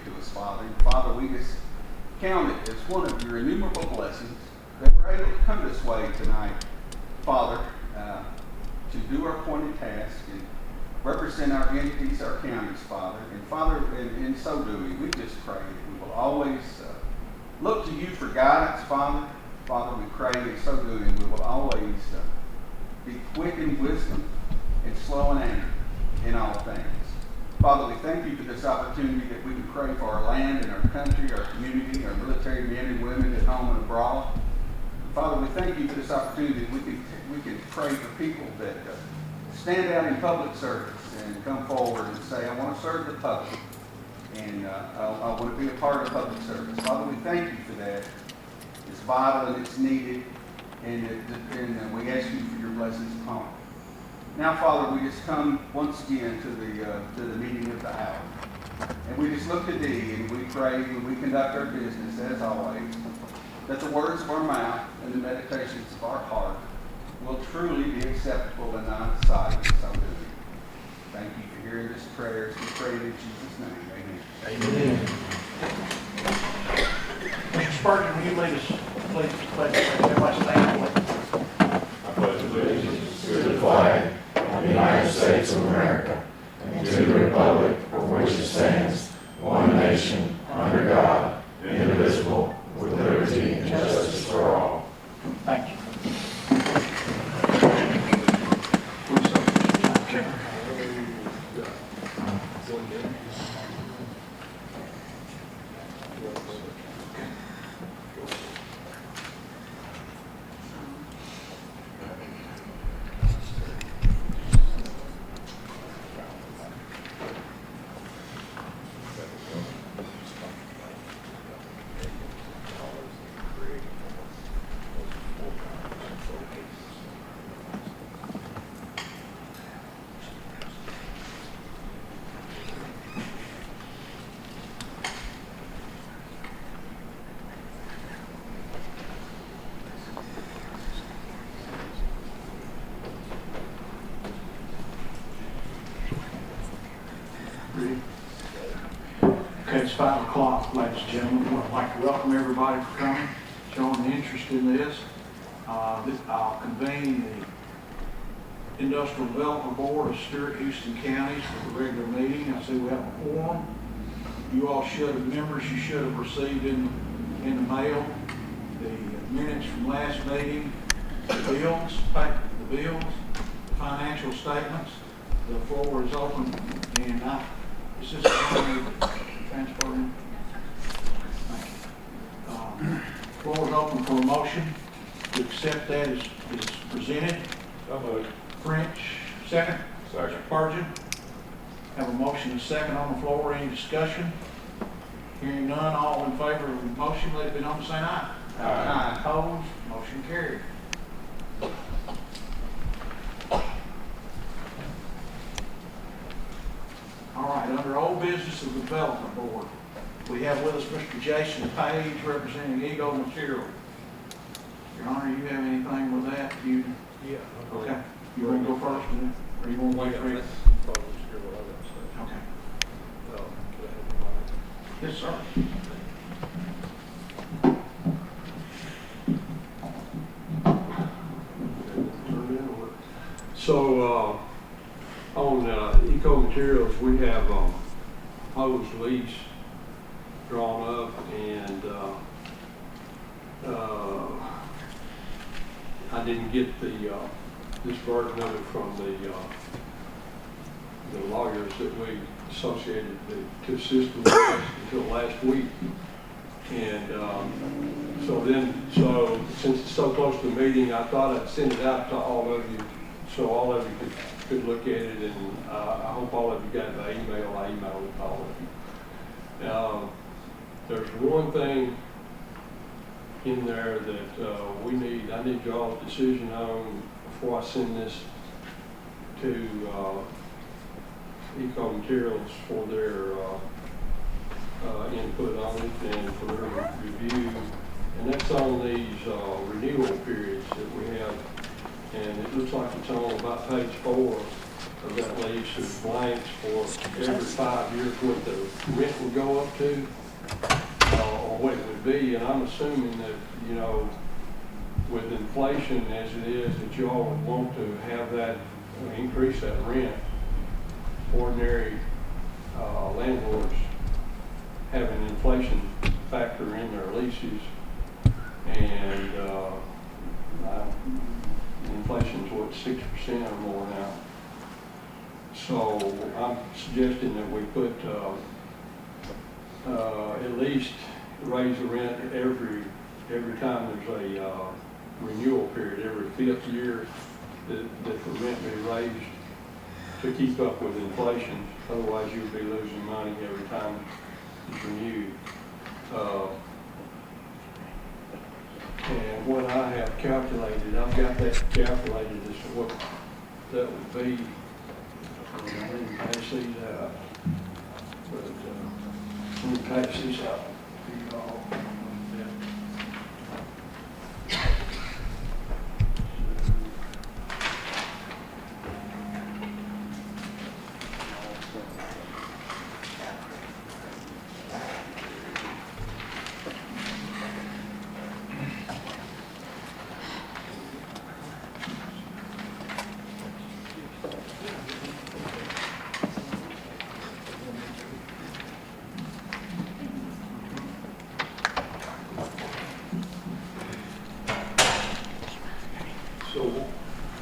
to us, Father. And Father, we just count it as one of your innumerable blessings that we're able to come this way tonight, Father, to do our appointed task and represent our entities, our counties, Father. And Father, in so doing, we just pray that we will always look to you for guidance, Father. Father, we pray in so doing we will always be quick in wisdom and slow in anger in all things. Father, we thank you for this opportunity that we can pray for our land and our country, our community, our military men and women at home and abroad. Father, we thank you for this opportunity that we can pray for people that stand out in public service and come forward and say, I want to serve the public, and I want to be a part of public service. Father, we thank you for that. It's vital and it's needed, and we ask you for your blessings upon it. Now, Father, we just come once again to the meeting of the hour. And we just look to thee and we pray when we conduct our business, as always, that the words of our mouth and the meditations of our heart will truly be acceptable in thy sight in so doing. Thank you for hearing this prayer. As we pray in Jesus' name. Amen. Amen. Mr. Spurgeon, will you lead us, please? Everybody stand, please. I pledge allegiance to the flag of the United States of America and to the republic for which it stands, one nation, under God, indivisible, with liberty and justice for all. Thank you. Okay, it's 5 o'clock, ladies and gentlemen. I'd like to welcome everybody for coming, showing the interest in this. I'll convene the Industrial Development Board of Stewart, Houston counties for the regular meeting. I see we have a quorum. You all should have, members, you should have received in the mail the minutes from last meeting, the bills, the financial statements. The floor is open, and is this transfer in? Thank you. Floor is open for a motion to accept that as presented. So moved. French, second. Second. Spurgeon. Have a motion and a second on the floor. Any discussion? Hearing none, all in favor of the motion, let it be known by saying aye. Aye. Opposed? Motion carried. All right, under old business of the Development Board, we have with us Mr. Jason Page representing Eagle Material. Your Honor, you have anything with that? Yeah. Okay. You want to go first, or you want to wait for it? Okay. Yes, sir. So, on Eco Materials, we have hose lease drawn up, and I didn't get this version of it from the lawyers that we associated the two systems with until last week. And so since it's so close to the meeting, I thought I'd send it out to all of you so all of you could look at it, and I hope all of you got the email. I emailed it to all of you. There's one thing in there that I need y'all's decision on before I send this to Eco Materials for their input on it and for their review. And that's on these renewal periods that we have. And it looks like it's on about page 4 of that lease is blanks for every 5 years what the rent would go up to, or what it would be, and I'm assuming that, you know, with inflation as it is, that you all would want to have that, increase that rent. Ordinary landlords have an inflation factor in their leases, and inflation's what, 6% or more now. So I'm suggesting that we put at least raise the rent every time there's a renewal period, every 5th year that the rent be raised to keep up with inflation. Otherwise, you'd be losing money every time it's renewed. And what I have calculated, I've got that calculated as to what that would be. I didn't pass these out, but let me pass these out for you all. So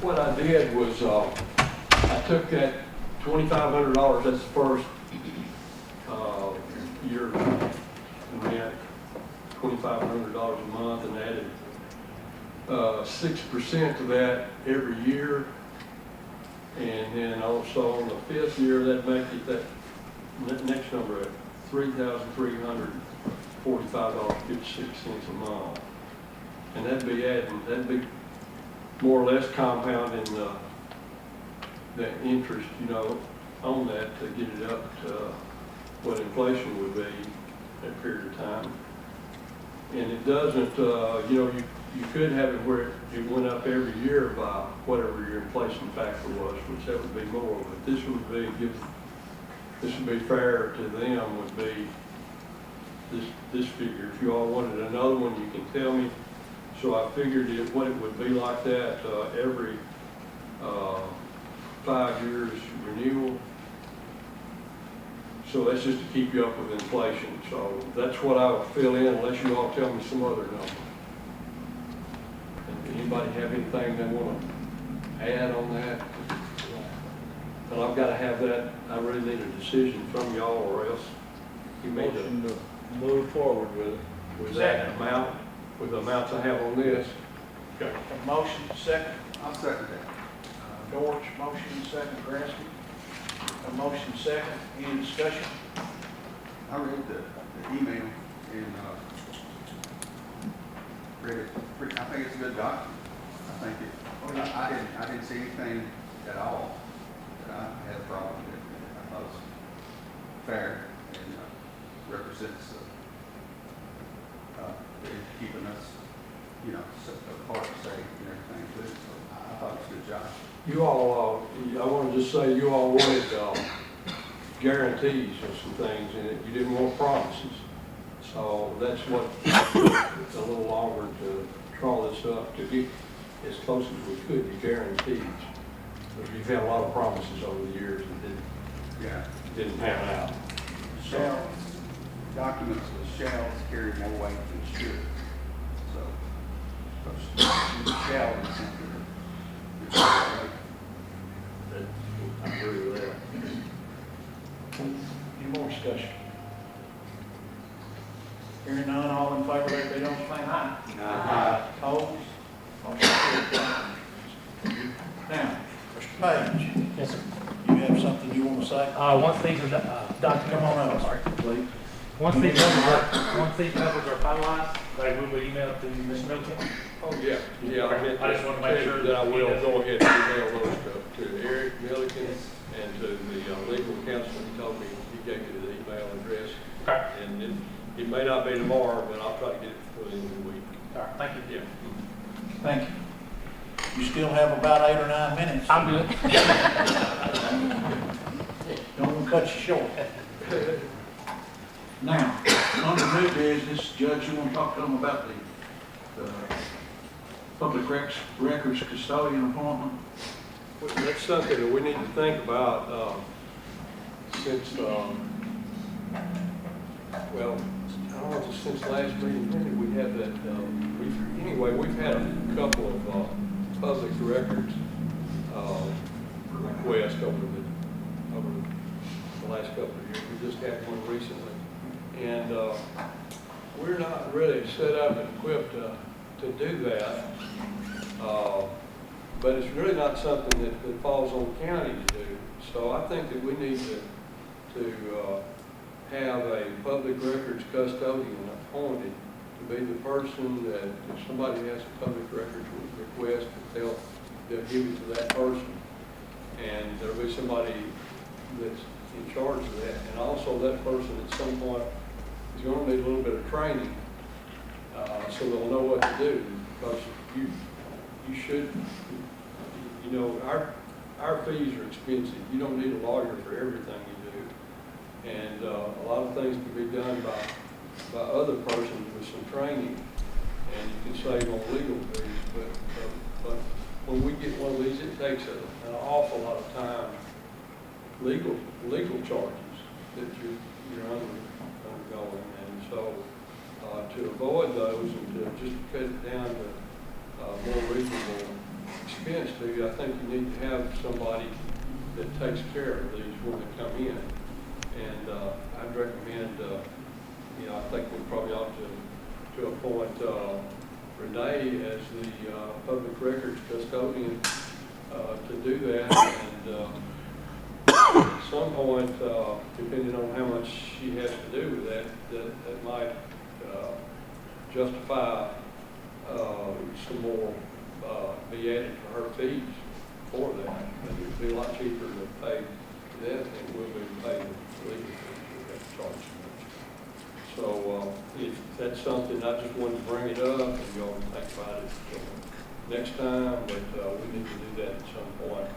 what I did was I took that $2,500, that's the first year rent, $2,500 a month, and added 6% to that every year. And then also on the 5th year, that makes it that next number at $3,345.56 a month. And that'd be more or less compounding the interest, you know, on that to get it up to what inflation would be that period of time. And it doesn't, you know, you could have it where it went up every year by whatever your inflation factor was, which that would be more. But this would be fair to them, would be this figure. If you all wanted another one, you can tell me. So I figured what it would be like that every 5 years renewal. So that's just to keep you up with inflation. So that's what I would fill in unless you all tell me some other number. And anybody have anything they want to add on that? But I've got to have that. I really need a decision from y'all, or else you made Motion to move forward with it. with that amount, with the amounts I have on this. Okay. A motion, second. I'll second that. George, motion, second, Grassy. A motion, second. Any discussion? I read the email and read it. I think it's a good document. I think it. I didn't see anything at all that I had a problem with. I thought it was fair and represents keeping us, you know, apart, safe and everything too. So I thought it was a good job. You all, I want to just say, you all wanted guarantees of some things, and you didn't want promises. So that's what it's a little longer to draw this up, to get as close as we could to guarantees. But we've had a lot of promises over the years that didn't pan out. Shall, documents with shalls carry more weight than should. So, shall is something that I agree with that. Any more discussion? Hearing none, all in favor, let it be known by saying aye. Aye. Opposed? Motion carried. Now, Mr. Page, Yes, sir. you have something you want to say? Once these are documented, Come on up, sorry. please. Once these numbers are finalized, they will be emailed to Ms. Middleton. Oh, yeah, I meant I just want to make sure that I will that- go ahead and email those to Eric Milliken and to the legal counsel. He told me, he gave me the email address. Okay. And it may not be tomorrow, but I'll try to get it for the end of the week. All right, thank you. Yeah. Thank you. You still have about 8 or 9 minutes. I'm good. Don't want to cut you short. Now, under new business, Judge, you want to talk to them about the public records custodian appointment? Well, that's something that we need to think about, since, well, I don't know if it's since last meeting, when did we have that, anyway, we've had a couple of, public records, requests over the last couple of years. We just had one recently. And, we're not really set up and equipped to do that. But it's really not something that falls on the county to do. So I think that we need to have a public records custodian appointed to be the person that if somebody has a public records request, they'll give it to that person. And there'll be somebody that's in charge of that. And also that person at some point is going to need a little bit of training so they'll know what to do. Because you should, you know, our fees are expensive. You don't need a lawyer for everything you do. And a lot of things can be done by other persons with some training, and you can save on legal fees. But when we get one of these, it takes an awful lot of time, legal charges that you're undergoing. And so to avoid those and to just cut it down to more reasonable expense to you, I think you need to have somebody that takes care of these when they come in. And I'd recommend, I think we probably ought to appoint Renee as the public records custodian to do that. And at some point, depending on how much she has to do with that might justify some more be added to her fees for that. But it would be a lot cheaper to pay that than it will be to pay the legal fees we have to charge so much. So if that's something, I just wanted to bring it up and y'all can think about it next time, but we need to do that at some point.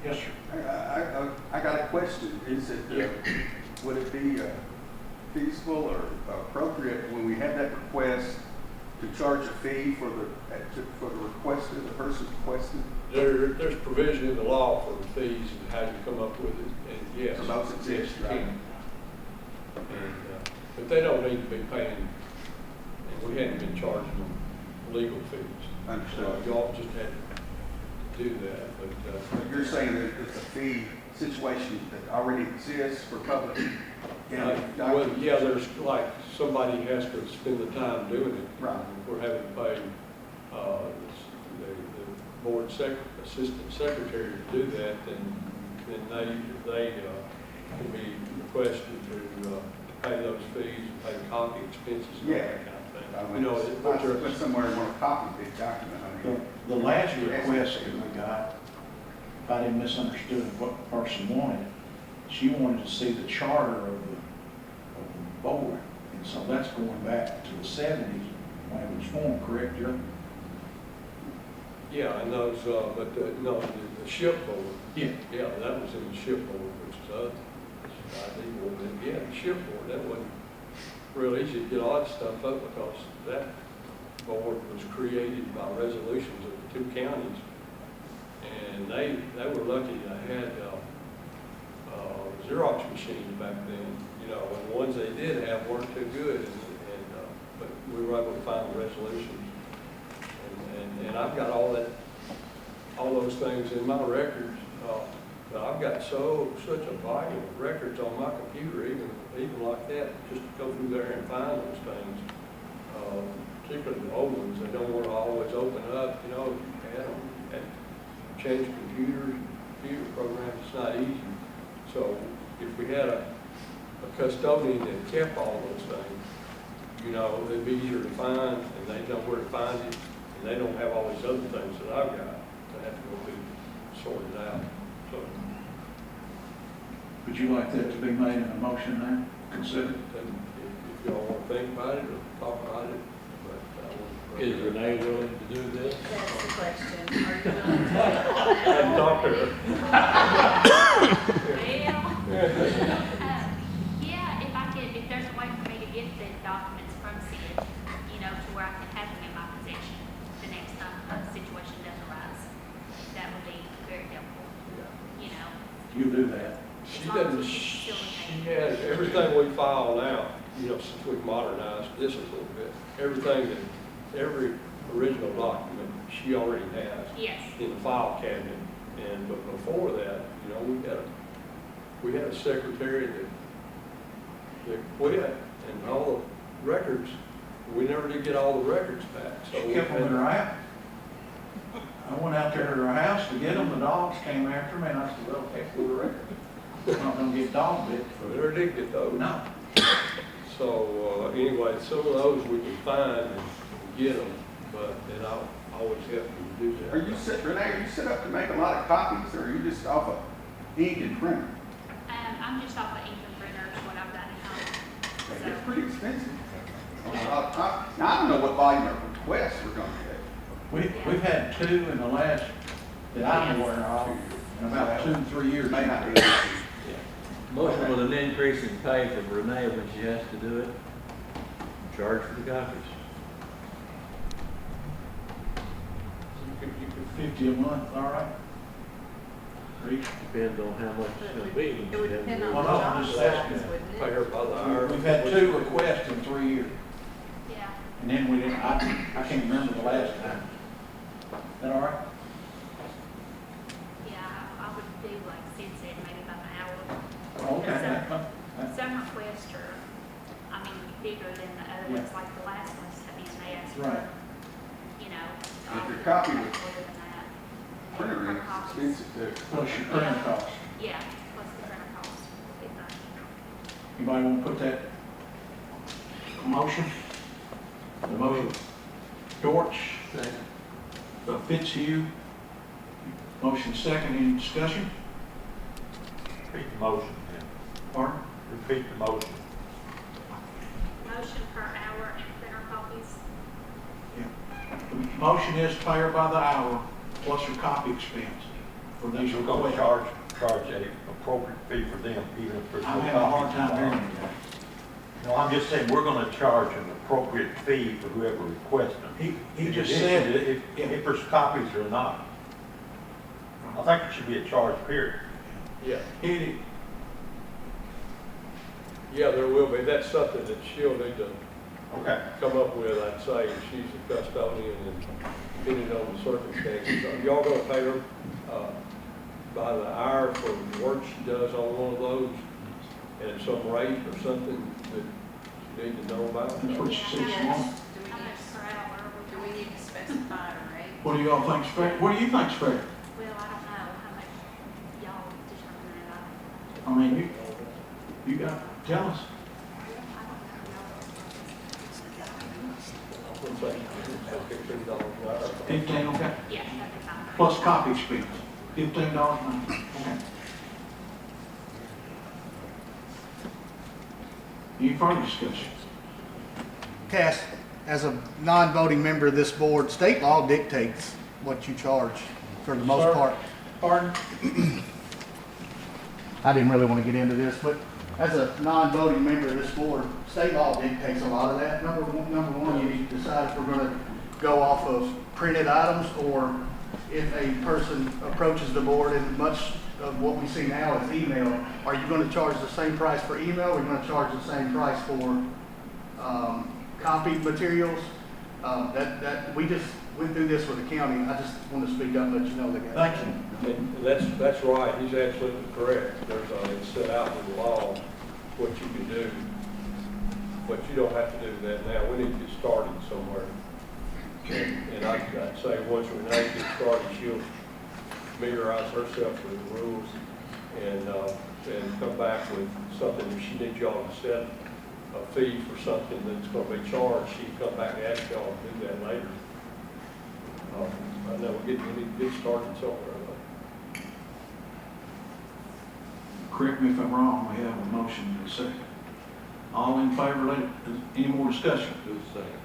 Yes, sir. I got a question. Is it, would it be feasible or appropriate when we have that request to charge a fee for the requested, the person requested? There's provision in the law for the fees and how you come up with it, and yes. So those exist, yes, right? And, but they don't need to be paying, and we hadn't been charging them legal fees. Understood. Y'all just had to do that, But you're saying that it's a fee situation that already exists for public? well, yeah, there's like somebody has to spend the time doing it. Right. If we're having to pay the board assistant secretary to do that, then they can be requested to pay those fees and pay copy expenses and all that kind of thing. I went somewhere and want to copy the document. I mean, The last request that we got, if I didn't misunderstood what the person wanted, she wanted to see the charter of the board. And so that's going back to the 70s when it was formed, correct, Joe? Yeah, and those, but no, the ship board. Yeah. Yeah, that was in the ship board, which is ID board. And yeah, the ship board, that wasn't real easy to get all that stuff up because that board was created by resolutions of the two counties. And they were lucky they had Xerox machines back then, and the ones they did have weren't too good, but we were able to find the resolutions. And I've got all those things in my records, but I've got such a volume of records on my computer, even like that, just to go through there and find those things, particularly the old ones. They don't want to always open up, if you had them, and change computer programs, it's not easy. So if we had a custodian that kept all those things, it'd be easier to find, and they know where to find it, and they don't have all these other things that I've got that have to go be sorted out. So, Would you like that to be made in a motion now? Consider. if y'all want to think about it or talk about it, but I want to right Is there. Renee willing to do this? That's the question. Are you willing to? Hadn't talked to her. Yeah, if there's a way for me to get the documents from Sid, to where I can have them in my possession the next time a situation does arise, that would be very helpful, You do that. She As long as doesn't, we she can still has, everything we file now, since we've modernized this a little bit, every original document, she already has Yes, in the file cabinet. But before that, we had a secretary that quit, and all the records, we never did get all the records back, so. She we kept them had- in her house. I went out there to her house to get them, the dogs came after me, and I said, well, take the record. I'm not gonna get dog bit. We never did get those. No. So, anyway, some of those we can find and get them, but then I'll always help you do that. Renee, are you set up to make a lot of copies, or are you just off of ink and printer? I'm just off of ink and printers, what I've got at home. They get pretty expensive. Now, I don't know what volume of requests we're gonna get. We've had two in the last, that I'm aware of, in about 2 to 3 years. It may not be. Motion with an increase in pay for Renee when she has to do it. Charge for the copies. You could 50 a month, all right? Reach. Depends on how much it's gonna be. when It would she has to depend do on it. Well, the no, job I'm just size, asking. wouldn't pay it? her by the hour. We've had 2 requests in 3 years, Yeah, and then we didn't, I can't remember the last time. Is that all right? yeah, I would do like Sid said, maybe about an hour. Okay. Some requests are, bigger than the other ones, like the last ones come in, they asked for, Right. If your copy was more than that. Printer ink is expensive too. Plus your printer costs. Yeah, plus the printer cost, big thing. Anybody want to put that motion? The motion. George? Fitzhugh? Motion second, any discussion? Repeat the motion, then. Pardon? Repeat the motion. Motion per hour and printer copies. The motion is pay her by the hour plus her copy expense for these We're going to requests. charge a appropriate fee for them, even if there's no I'm copies. having a hard time hearing involved. you. No, I'm just saying, we're going to charge an appropriate fee for whoever requests them. He In just addition, said, if there's copies or not. I think it should be a charge period. Yeah, he, yeah, there will be. That's something that she'll need to Okay. come up with, I'd say. She's a custodian and depending on the circumstances. Are y'all gonna pay her, by the hour for the work she does on one of those? And some rate or something that you need to know about? that's what she said she wanted. Do we How need much per hour? do we need to specify a rate? What do y'all think's fair? What do you think's fair? Well, I don't know how much y'all determine that. I mean, you got, tell us. I'm saying, $15 an hour. 15, okay? Yeah, that'd be fine. Plus copy expense, $15 a month. Okay. Any further discussion? Cass, as a non-voting member of this board, state law dictates what you charge for the most Sir? part. Pardon? I didn't really want to get into this, but as a non-voting member of this board, state law dictates a lot of that. Number one, you need to decide if we're going to go off of printed items or if a person approaches the board and much of what we see now is email. Are you going to charge the same price for email? Or are you going to charge the same price for copied materials? We just went through this with the county. I just want to speak up and let you know that. Thank you. And that's right, he's absolutely correct. It's set out in the law what you can do. But you don't have to do that now. We need to get started somewhere. And I'd say once Renee gets started, she'll familiarize herself with the rules and come back with something. If she needs y'all to set a fee for something that's going to be charged, she can come back and ask y'all to do that later. I know we need to get started somewhere. Correct me if I'm wrong, we have a motion and a second. All in favor, any more discussion? Do the second.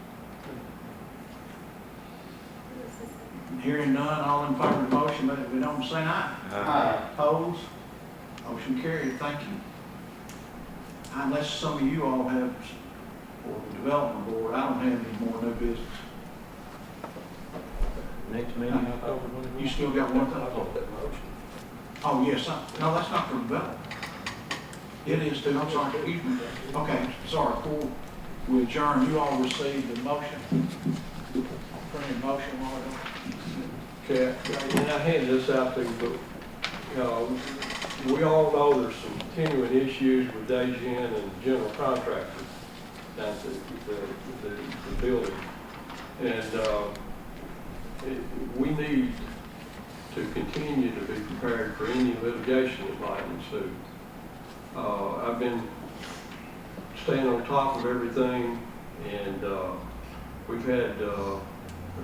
Hearing none, all in favor of the motion, let it be known by saying aye. Aye. Opposed? Motion carried, thank you. Unless some of you all have, for the development board, I don't have any more new business. Next meeting, October 24th. You still got one thing? I want that motion. Oh, yes, no, that's not for development. It is too, I'm sorry, excuse me. Okay, sorry, before we adjourn, you all received the motion. Printed motion, while ago. Okay, and I handed this out to you, but, we all know there's some continuing issues with Daejin and general contractors down at the building. And, we need to continue to be prepared for any litigation that might ensue. I've been staying on top of everything, and we've had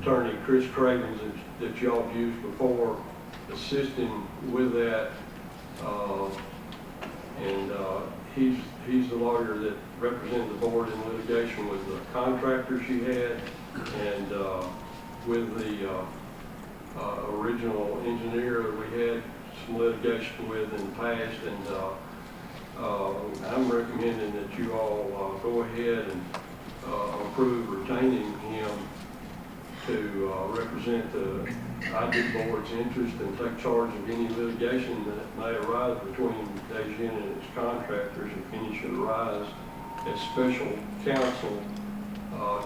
attorney Chris Cravens that y'all have used before assisting with that, and he's the lawyer that represented the board in litigation with the contractor she had, and with the original engineer that we had some litigation with in the past, and I'm recommending that you all go ahead and approve retaining him to represent the ID board's interest and take charge of any litigation that may arise between Daejin and its contractors, if any should arise, as special counsel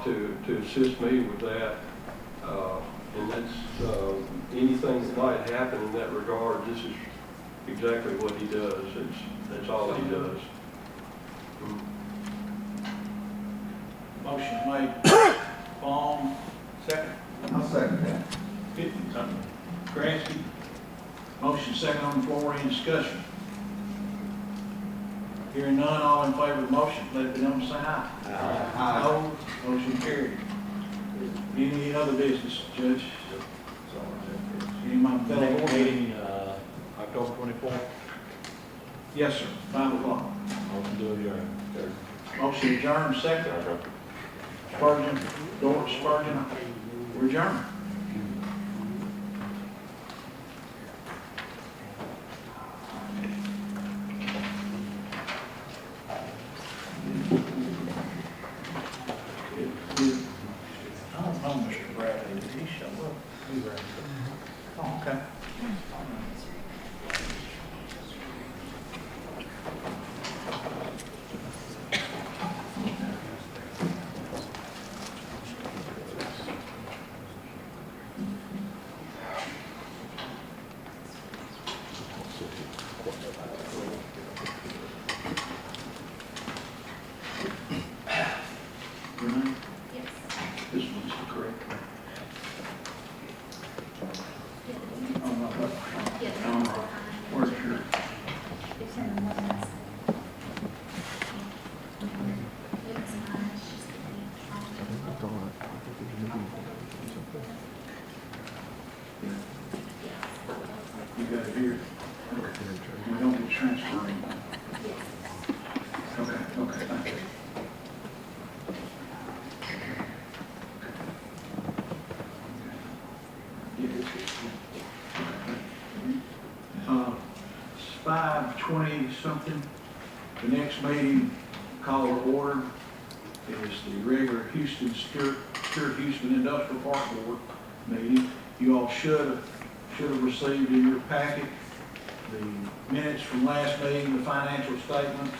to assist me with that. And that's anything that might happen in that regard. This is exactly what he does. That's all he does. Motion made. Long, second. I'll second that. Kransky. Motion second on the floor, any discussion? Hearing none, all in favor of the motion, let it be known by saying aye. Aye. Opposed? Motion carried. Any other business, Judge? Any of my fellow board Next members? meeting, October 24th. Yes, sir, 5 o'clock. Motion to adjourn. Motion adjourned, second. Spurgeon, George Spurgeon, we're adjourned. I don't know Mr. Bradley, did he show up? Oh, okay. Renee, Yes. this one's the correct one. Oh, no, that's, Yes. where's your? It's in the one that's. It's mine, it's just You got it here. We don't get transferring. Okay, okay, thank you. It's 5:20 something. The next meeting, call to order, is the regular Stewart Houston Industrial Park Board meeting. You all should have received in your packet the minutes from last meeting, the financial statements.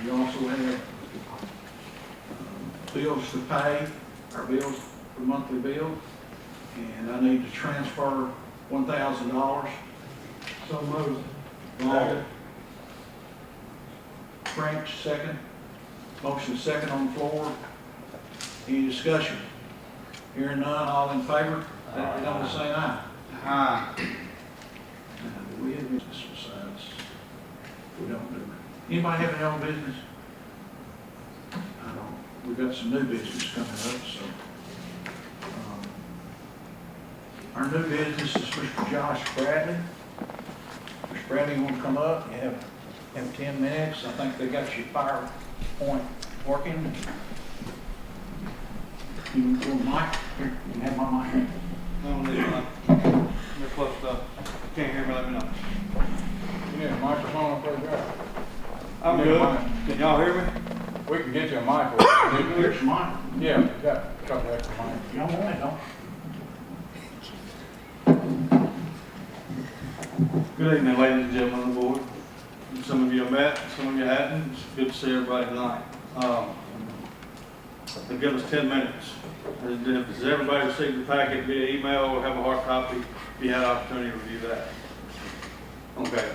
You also have bills to pay, our bills for monthly bill, and I need to transfer $1,000. So moved. Long. French, second. Motion second on the floor. Any discussion? Hearing none, all in favor? Let it be known by saying aye. Aye. Do we have business besides? We don't do it. Anybody have any own business? I don't. We've got some new business coming up, so. Our new business is Mr. Josh Bradley. Mr. Bradley, you want to come up? You have 10 minutes. I think they got your PowerPoint working. You can pull the mic, here, you can have my mic. I don't need one. They're close enough. Can't hear me, let me know. You need a microphone up there? I'm Yeah, good. mine. Can y'all hear me? We can get you a mic. Here's mine. Yeah, we got a couple extra mics. You don't want it, don't Good evening, ladies and gentlemen of the board. Some of you have met, some of you hadn't. It's good to see everybody tonight. They give us 10 minutes. Has everybody received the packet via email or have a hard copy? If you had an opportunity to review that. Okay.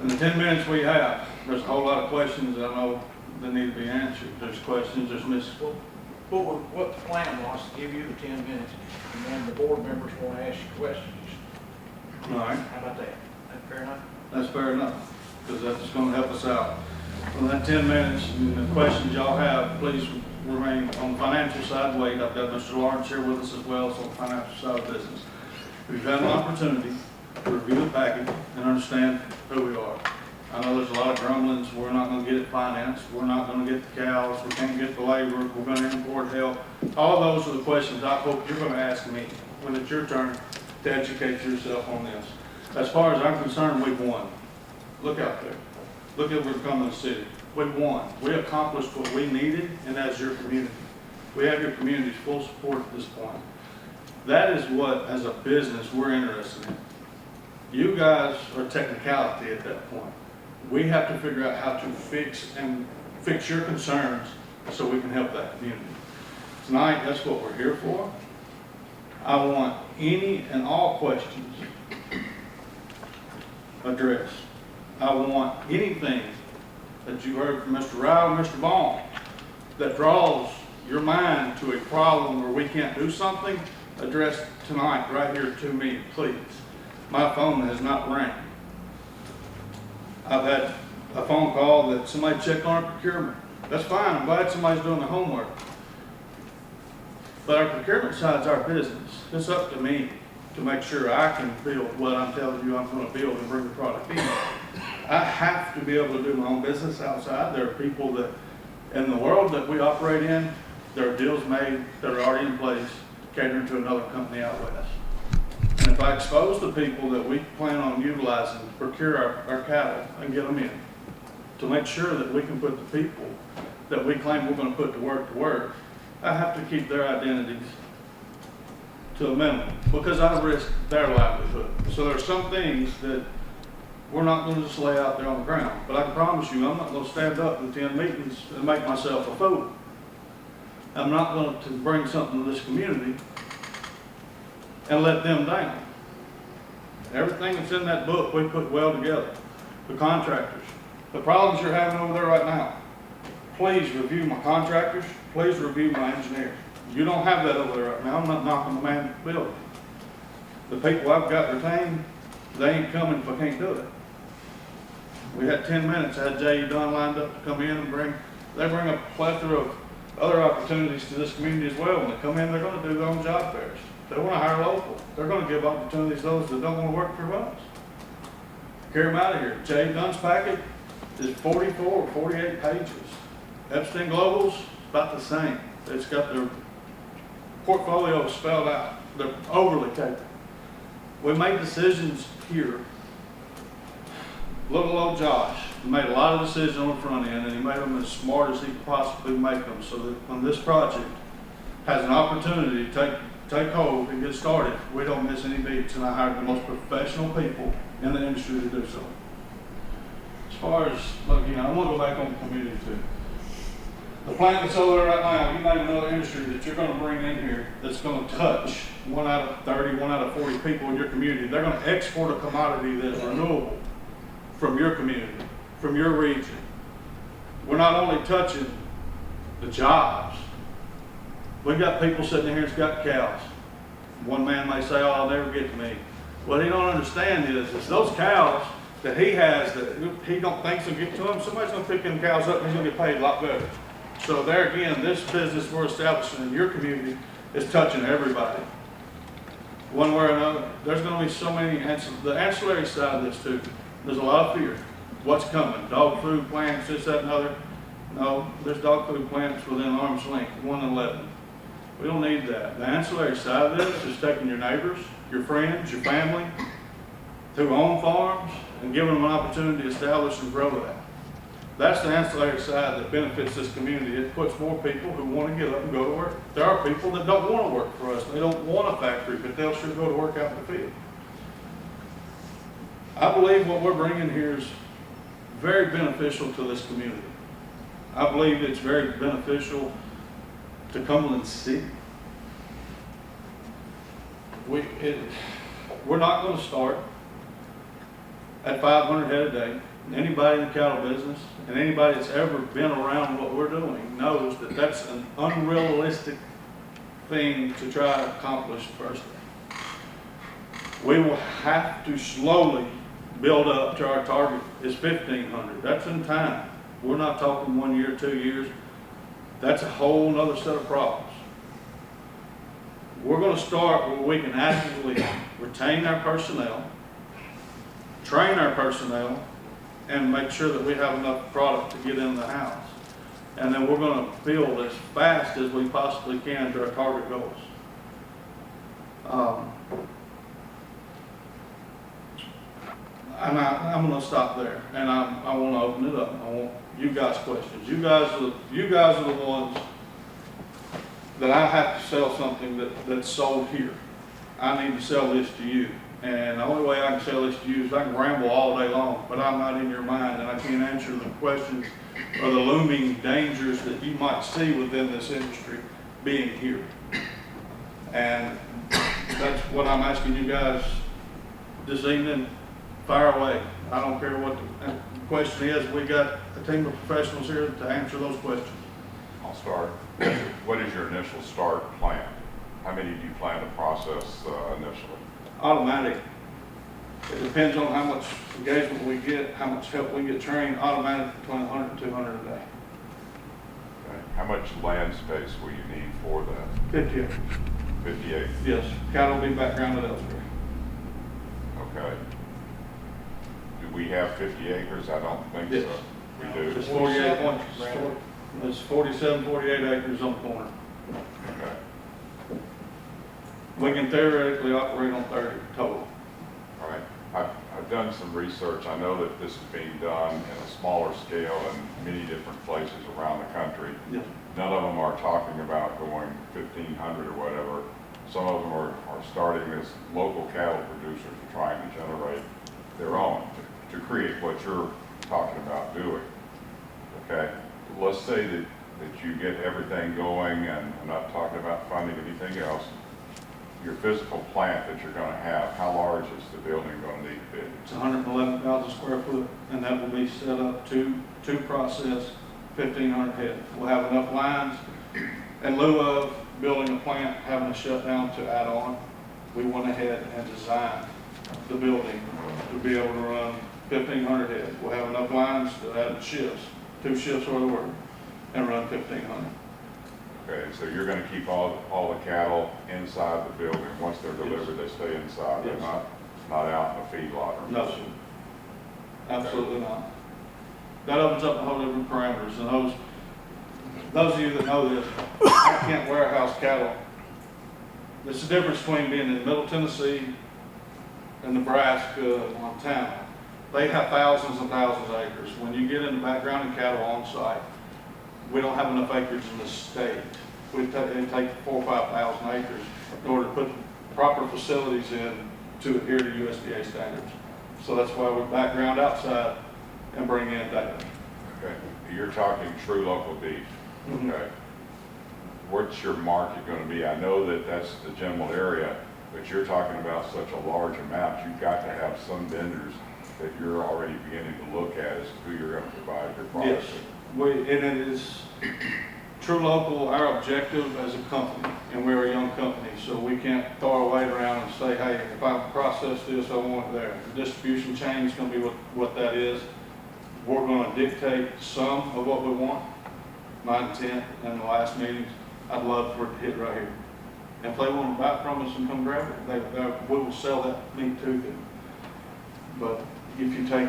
In the 10 minutes we have, there's a whole lot of questions that I know that need to be answered. There's questions, there's what the plan was, to give you the 10 minutes, and then the board members want to ask you questions. All right. How about that? That fair enough? That's fair enough, because that's going to help us out. In that 10 minutes, and the questions y'all have, please remain on the financial side. Wait, I've got Mr. Lawrence here with us as well, so on the financial side of business. We've had an opportunity to review the package and understand who we are. I know there's a lot of grumblings. We're not going to get it financed. We're not going to get the cows. We can't get the labor. We're going to import help. All of those are the questions I hope you're going to ask me when it's your turn to educate yourself on this. As far as I'm concerned, we've won. Look out there. Look at where we're coming to the city. We've won. We accomplished what we needed, and that's your community. We have your community's full support at this point. That is what, as a business, we're interested in. You guys are technicality at that point. We have to figure out how to fix your concerns so we can help that community. Tonight, that's what we're here for. I want any and all questions addressed. I want anything that you heard from Mr. Rao and Mr. Baum that draws your mind to a problem where we can't do something, addressed tonight right here to me, please. My phone has not rang. I've had a phone call that somebody checked on our procurement. That's fine. I'm glad somebody's doing their homework. But our procurement side's our business. It's up to me to make sure I can build what I'm telling you I'm going to build and bring the product in. I have to be able to do my own business outside. There are people that, in the world that we operate in, there are deals made that are already in place catering to another company out west. And if I expose the people that we plan on utilizing to procure our cattle and get them in, to make sure that we can put the people that we claim we're going to put to work, I have to keep their identities to a minimum because I risk their livelihood. So there are some things that we're not going to just lay out there on the ground. But I can promise you I'm not going to stand up and attend meetings and make myself a fool. I'm not going to bring something to this community and let them down. Everything that's in that book we put well together. The contractors. The problems you're having over there right now. Please review my contractors. Please review my engineers. You don't have that over there right now. I'm not knocking the man building. The people I've got retained, they ain't coming if I can't do it. We had 10 minutes. I had Jay Dunn lined up to come in and they bring a plethora of other opportunities to this community as well. When they come in, they're going to do their own job fairs. They want to hire local. They're going to give opportunities to those that don't want to work for us. Carry them out of here. Jay Dunn's packet is 44 or 48 pages. Epstein Global's about the same. It's got their portfolio spelled out. They're overly capable. We made decisions here. Little old Josh made a lot of decisions on the front end, and he made them as smart as he could possibly make them so that when this project has an opportunity to take hold and get started, we don't miss any beats, and I hired the most professional people in the industry to do so. As far as, look, I want to go back on the community too. The plant that's over there right now, you name another industry that you're going to bring in here that's going to touch 1 out of 30, 1 out of 40 people in your community. They're going to export a commodity that's renewable from your community, from your region. We're not only touching the jobs. We've got people sitting here that's got cows. One man may say, oh, I'll never get to me. What he don't understand is those cows that he has that he don't think will get to him, somebody's going to pick them cows up and he's going to get paid a lot better. So there again, this business we're establishing in your community is touching everybody. One way or another, there's going to be so many the ancillary side of this too. There's a lot of fear. What's coming? Dog food plants, this, that, and other. No, there's dog food plants within arm's length, 1 and 11. We don't need that. The ancillary side of this is taking your neighbors, your friends, your family, who own farms, and giving them an opportunity to establish and grow that. That's the ancillary side that benefits this community. It puts more people who want to get up and go to work. There are people that don't want to work for us. They don't want a factory, but they'll sure go to work out in the field. I believe what we're bringing here is very beneficial to this community. I believe it's very beneficial to Cumberland City. We're not going to start at 500 head a day. Anybody in the cattle business and anybody that's ever been around what we're doing knows that that's an unrealistic thing to try to accomplish first. We will have to slowly build up to our target is 1,500. That's in time. We're not talking 1 year, 2 years. That's a whole nother set of problems. We're going to start where we can actively retain our personnel, train our personnel, and make sure that we have enough product to get in the house. And then we're going to build as fast as we possibly can to our target goals. And I'm going to stop there, and I want to open it up. I want you guys questions. You guys are the ones that I have to sell something that's sold here. I need to sell this to you. And the only way I can sell this to you is I can ramble all day long, but I'm not in your mind, and I can't answer the questions or the looming dangers that you might see within this industry being here. And that's what I'm asking you guys this evening. Fire away. I don't care what the question is. We got a team of professionals here to answer those questions. I'll start. What is your initial start plan? How many do you plan to process initially? Automatic. It depends on how much engagement we get, how much help we get trained. Automatic between 100 and 200 a day. Okay. How much land space will you need for that? 50 acres. 58? Yes. Cattle will be backgrounded elsewhere. Okay. Do we have 50 acres? I don't think Yes. so. We do? It's 48 points. It's 47, 48 acres on the corner. Okay. We can theoretically operate on 30 total. All right. I've done some research. I know that this is being done in a smaller scale in many different places around the country. Yes. None of them are talking about going 1,500 or whatever. Some of them are starting as local cattle producers and trying to generate their own to create what you're talking about doing. Okay? Let's say that you get everything going, and I'm not talking about funding anything else. Your physical plant that you're going to have, how large is the building going to need to be? It's 111,000 square foot, and that will be set up to process 1,500 head. We'll have enough lines. In lieu of building a plant, having to shut down to add on, we went ahead and designed the building to be able to run 1,500 head. We'll have enough lines to add shifts, 2 shifts worth of work, and run 1,500. Okay, so you're going to keep all the cattle inside the building. Once they're delivered, they stay inside. Yes. They're not out in the feedlot or No, sir. Absolutely not. That opens up a whole different parameters, and those of you that know this, I can't warehouse cattle. There's a difference between being in Middle Tennessee and Nebraska and Montana. They have thousands and thousands of acres. When you get into background and cattle on site, we don't have enough acreage in the state. It take 4,000 or 5,000 acres in order to put proper facilities in to adhere to USDA standards. So that's why we background outside and bring in data. Okay, you're talking true local beef. Mhm. Okay. What's your market going to be? I know that that's the general area, but you're talking about such a large amount. You've got to have some vendors that you're already beginning to look at as who you're going to provide your Yes, products. and it is true local, our objective as a company, and we're a young company, so we can't throw our weight around and say, hey, if I process this, I want it there. The distribution chain is going to be what that is. We're going to dictate some of what we want. My intent in the last meetings, I'd love for it to hit right here. And if they want to buy from us and come grab it, we will sell that meat to them. But if you take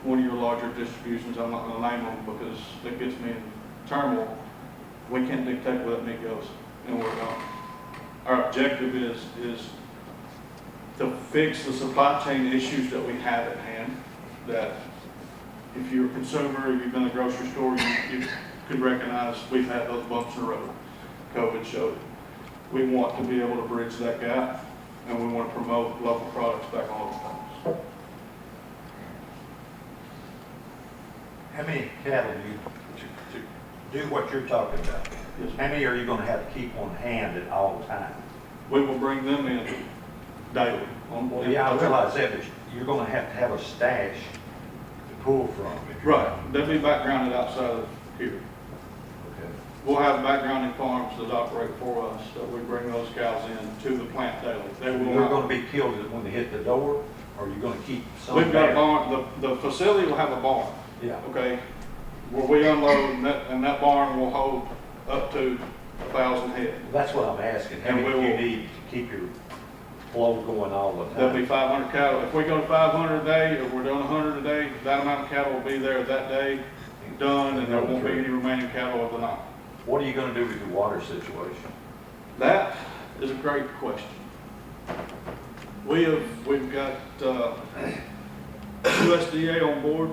one of your larger distributions, I'm not going to name them because that gets me in turmoil, We can't dictate where that meat goes and where it don't. Our objective is to fix the supply chain issues that we have at hand, that if you're a consumer, you've been in a grocery store, you could recognize we've had those bumps in the road. COVID showed it. We want to be able to bridge that gap, and we want to promote local products back on local farms. How many cattle do you, to do what you're talking about? Yes, How many are you gonna have to keep on hand at all times? we will bring them in daily. Well, yeah, I realize that, but you're gonna have to have a stash to pull from. if you're- Right, they'll be backgrounded outside of here. Okay. We'll have backgrounding farms that operate for us, that we bring those cows in to the plant daily. They will They're not. gonna be killed when they hit the door, or are you gonna keep some We've got a there? barn, the facility will have a barn, Yeah, okay? Where we unload, and that barn will hold up to 1,000 head. that's what I'm asking, how And many we do you will- need to keep your flow going all the There'll be time? 500 cattle. If we go to 500 a day, if we're doing 100 a day, that amount of cattle will be there that day, done, and there won't be any remaining cattle of the night. What are you gonna do with your water situation? That is a great question. We've got USDA on board.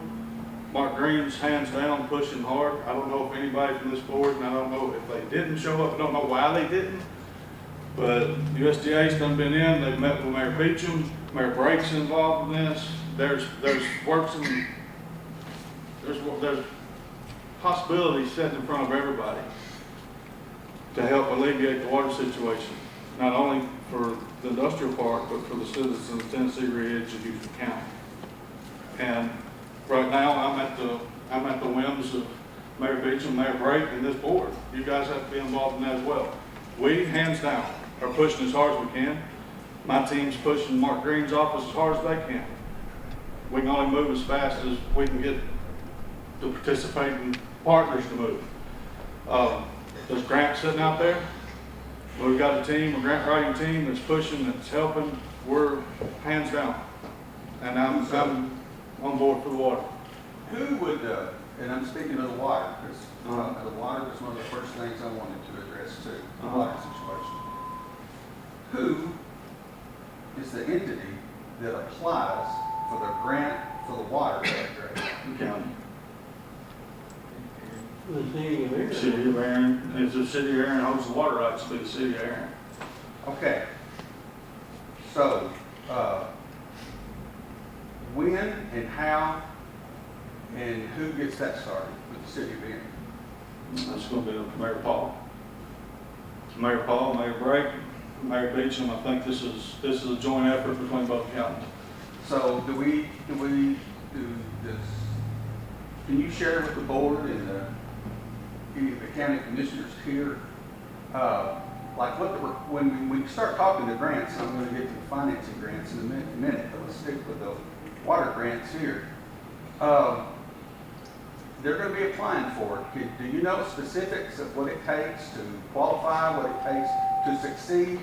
Mark Green's hands down pushing hard. I don't know if anybody from this board, and I don't know if they didn't show up, I don't know why they didn't. But USDA's done been in, they've met with Mayor Beecham, Mayor Brake's involved in this. There's possibilities sitting in front of everybody to help alleviate the water situation, not only for the industrial park, but for the citizens of Tennessee Ridge and Houston County. And right now, I'm at the whims of Mayor Beecham, Mayor Brake, and this board. You guys have to be involved in that as well. We, hands down, are pushing as hard as we can. My team's pushing Mark Green's office as hard as they can. We can only move as fast as we can get the participating partners to move. There's grants sitting out there. We've got a team, a grant writing team that's pushing, that's helping. We're hands down. And I'm on board for the water. Who would, and I'm speaking of the water, because the water was one of the first things I wanted to address too, the water situation. Who is the entity that applies for the grant for the water upgrade? County. The city of Aaron. City of Aaron, if the city of Aaron holds the water rights, it'll be the city of Aaron. Okay. So, when and how and who gets that started with the city of Aaron? That's going to be up to Mayor Paul. Mayor Paul, Mayor Brake, Mayor Beecham. I think this is a joint effort between both counties. So do we do this? Can you share with the board and any of the county commissioners here, like when we start talking to grants, I'm going to get to the financing grants in a minute, but let's stick with the water grants here. They're going to be applying for it. Do you know specifics of what it takes to qualify, what it takes to succeed?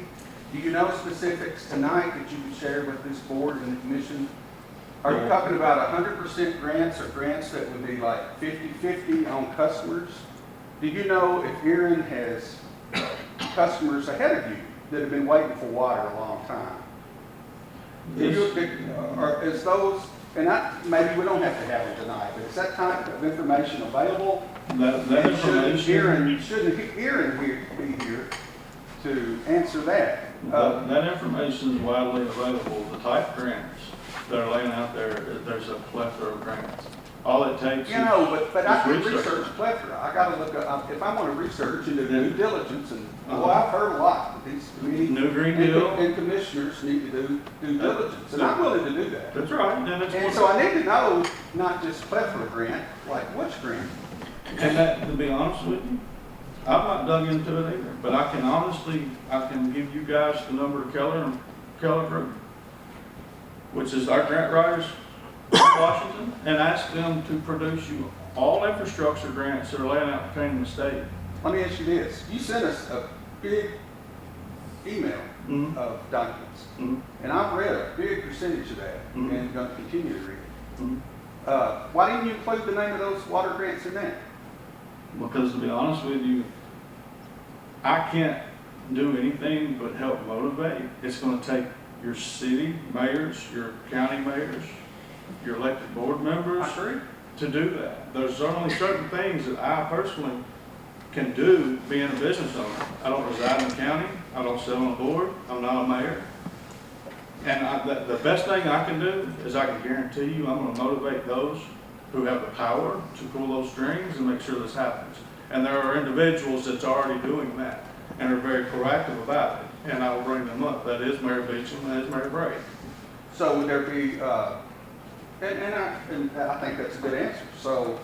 Do you know specifics tonight that you can share with this board and the commission? Are you talking about 100% grants or grants that would be like 50-50 on customers? Do you know if Aaron has customers ahead of you that have been waiting for water a long time? Is those, and maybe we don't have to have it tonight, but is that type of information available? That information. Shouldn't Aaron be here to answer that? That information is widely available. The type grants that are laying out there, there's a plethora of grants. All it takes You know, but I can is research plethora. I gotta look up, if I wanna research and do due diligence, and, well, I've heard a lot, that these committees New Green Deal. and commissioners need to do due diligence, and I'm willing to do that. That's right. And so I need to know, not just plethora grant, like which grant. And that, to be honest with you, I've not dug into it either, but I can give you guys the number of Keller Group, which is our grant writers in Washington, and ask them to produce you all infrastructure grants that are laying out between the state. Let me ask you this, you sent us a big email Mhm. of documents, Mhm. and I've read a big percentage of that, Mhm. and gonna continue to read it. Mhm. Why didn't you include the name of those water grants in that? Because to be honest with you, I can't do anything but help motivate. It's gonna take your city mayors, your county mayors, your elected board members I agree. to do that. There's only certain things that I personally can do being a business owner. I don't reside in the county, I don't sit on a board, I'm not a mayor. And the best thing I can do is I can guarantee you I'm gonna motivate those who have the power to pull those strings and make sure this happens. And there are individuals that's already doing that and are very proactive about it. And I will bring them up. That is Mayor Beecham, that is Mayor Bray. So would there be, and I think that's a good answer. So,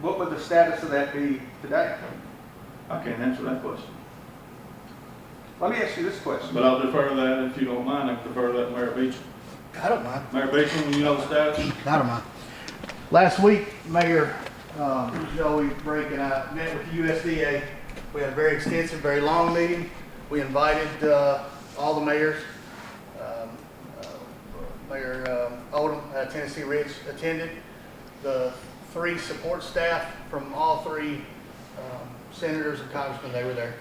what would the status of that be today? I can't answer that question. Let me ask you this question. But I'll defer that, if you don't mind, I'll defer that to Mayor Beecham. I don't mind. Mayor Beecham, you know the status? I don't mind. Last week, Mayor Joey Brake and I met with the USDA. We had a very extensive, very long meeting. We invited all the mayors. Mayor Odom, Tennessee Ridge attended. The 3 support staff from all 3 senators and congressmen, they were there.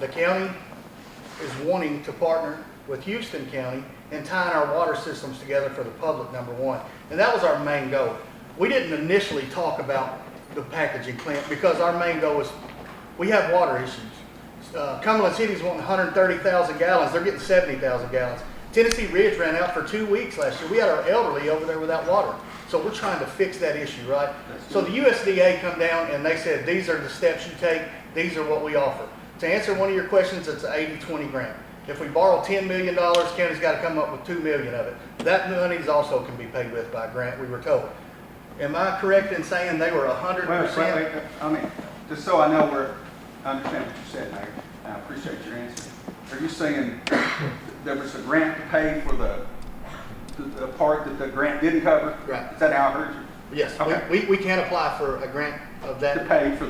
The county is wanting to partner with Houston County and tying our water systems together for the public, number one. And that was our main goal. We didn't initially talk about the packaging plant because our main goal was we have water issues. Cumberland City's wanting 130,000 gallons. They're getting 70,000 gallons. Tennessee Ridge ran out for 2 weeks last year. We had our elderly over there without water. So we're trying to fix that issue, right? So the USDA come down and they said, these are the steps you take. These are what we offer. To answer one of your questions, it's an 80-20 grant. If we borrow $10 million, county's got to come up with $2 million of it. That money also can be paid with by a grant, we were told. Am I correct in saying they were 100%? Wait, I mean, just so I know I understand what you said, Mayor, and I appreciate your answer. Are you saying there was a grant to pay for the part that the grant didn't cover? Right. Is that how I heard you? Yes, Okay. we can't apply for a grant of that. To pay for A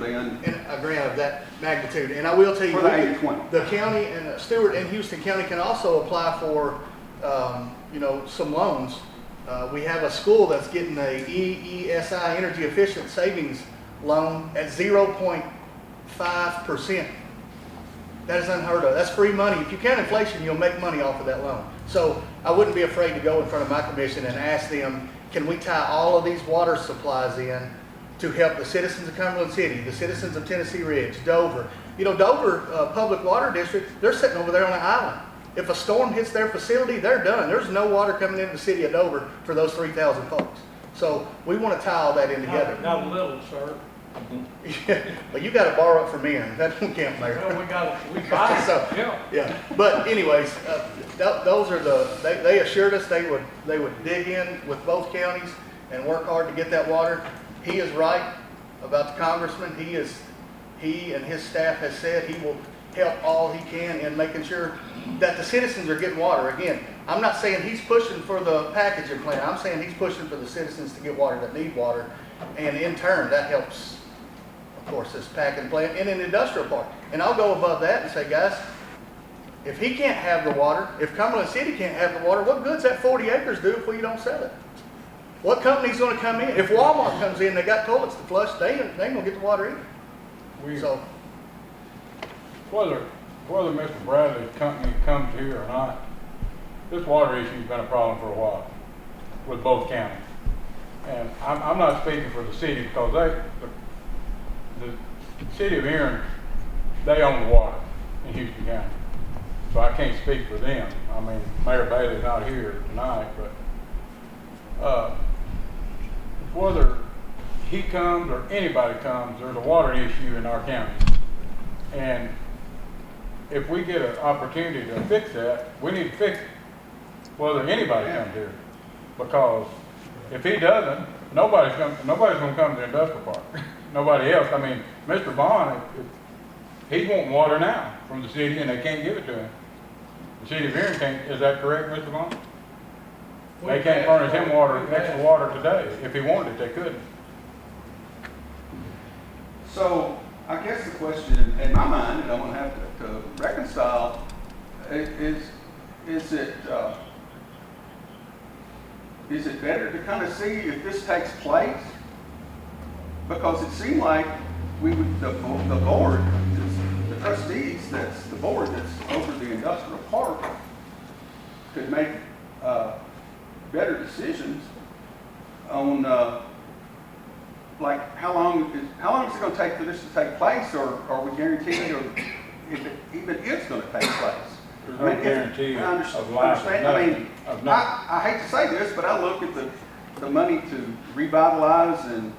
grant of that magnitude. And I will tell you, for the 80-20. the county and Stewart and Houston County can also apply for, some loans. We have a school that's getting a EESI, Energy Efficient Savings Loan at 0.5%. That is unheard of. That's free money. If you count inflation, you'll make money off of that loan. So I wouldn't be afraid to go in front of my commission and ask them, can we tie all of these water supplies in to help the citizens of Cumberland City, the citizens of Tennessee Ridge, Dover. Dover Public Water District, they're sitting over there on an island. If a storm hits their facility, they're done. There's no water coming into the city of Dover for those 3,000 folks. So we want to tie all that in together. Not a little, sir. Well, you got to borrow it from Aaron. That don't count, Mayor. Well, we buy it. So, yeah. But anyways, those are they assured us they would dig in with both counties and work hard to get that water. He is right about the congressman. He and his staff has said he will help all he can in making sure that the citizens are getting water. Again, I'm not saying he's pushing for the packaging plant. I'm saying he's pushing for the citizens to get water that need water. And in turn, that helps, of course, this packaging plant and an industrial park. And I'll go above that and say, guys, if he can't have the water, if Cumberland City can't have the water, what good's that 40 acres do if we don't sell it? What company's going to come in? If Walmart comes in, they got toilets to flush, they ain't going to get the water either. So, Whether Mr. Bradley's company comes here or not, this water issue's been a problem for a while with both counties. And I'm not speaking for the city because the city of Erin, they own the water in Houston County. So I can't speak for them. I mean, Mayor Bailey's not here tonight, but whether he comes or anybody comes, there's a water issue in our county. And if we get an opportunity to fix that, we need to fix it, whether anybody comes here. Because if he doesn't, nobody's going to come to the industrial park. Nobody else. I mean, Mr. Bond, he's wanting water now from the city, and they can't give it to him. The city of Erin can't. Is that correct, Mr. Bond? They can't furnish him extra water today. If he wanted it, they couldn't. So I guess the question in my mind, and I'm going to have to reconcile, is it better to kind of see if this takes place? Because it seemed like we would, the board, the trustees, that's the board that's over the industrial park, could make, better decisions on, like, how long is it gonna take for this to take place, or are we guaranteed, or if it even is gonna take place? There's I mean, no guarantee I of life, understand. of I nothing, mean, of nothing. I hate to say this, but I look at the money to revitalize and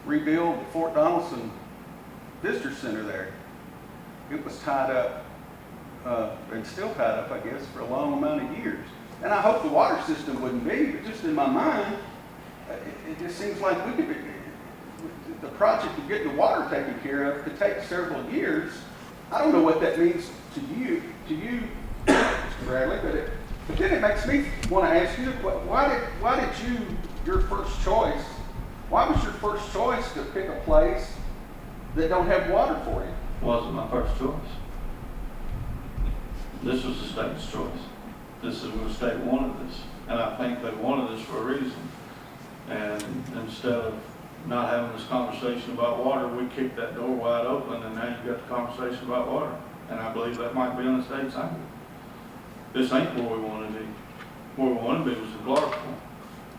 rebuild the Fort Donaldson Visitor Center there. It was tied up, and still tied up, I guess, for a long amount of years. And I hope the water system wouldn't be, but just in my mind, it just seems like we could, the project of getting the water taken care of could take several years. I don't know what that means to you, Mr. Bradley, but then it makes me want to ask you, why did you, your first choice, why was your first choice to pick a place that don't have water for you? Wasn't my first choice. This was the state's choice. This is what the state wanted this, and I think they wanted this for a reason. And instead of not having this conversation about water, we kicked that door wide open, and now you've got the conversation about water. And I believe that might be on the state's angle. This ain't where we want to be. Where we want to be was in Clarksville.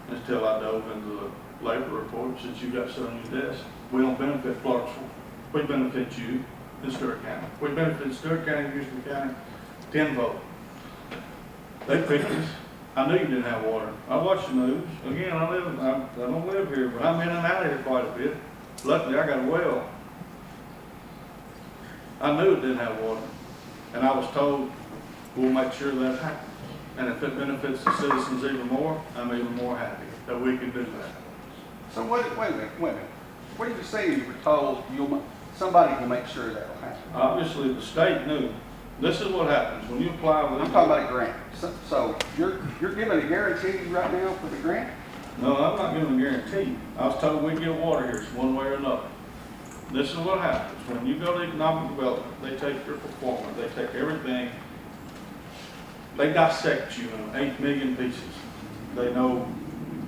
Until I dove into the labor reports that you got sitting on your desk. We don't benefit Clarksville. We benefit you in Stewart County. We benefit Stewart County, Houston County, tenfold. They picked us. I knew you didn't have water. I watched the news. Again, I don't live here, but I'm in and out of here quite a bit. Luckily, I got a well. I knew it didn't have water. And I was told, we'll make sure that happens. And if it benefits the citizens even more, I'm even more happy that we can do that. So wait a minute. What did you say you were told somebody will make sure that'll happen? Obviously, the state knew. This is what happens when you apply with. I'm talking about a grant. So you're giving a guarantee right now for the grant? No, I'm not giving a guarantee. I was told we'd get water here one way or another. This is what happens. When you go to economic development, they take your performance, they take everything, they dissect you in 8 million pieces. They know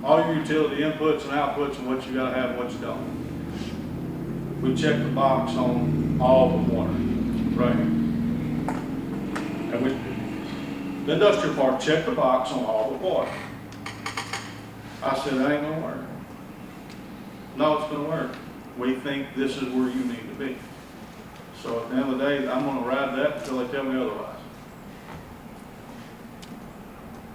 all your utility inputs and outputs and what you gotta have and what you don't. We check the box on all the water, right? And the industrial park checked the box on all the water. I said, that ain't gonna work. No, it's gonna work. We think this is where you need to be. So at the end of the day, I'm gonna ride that until they tell me otherwise.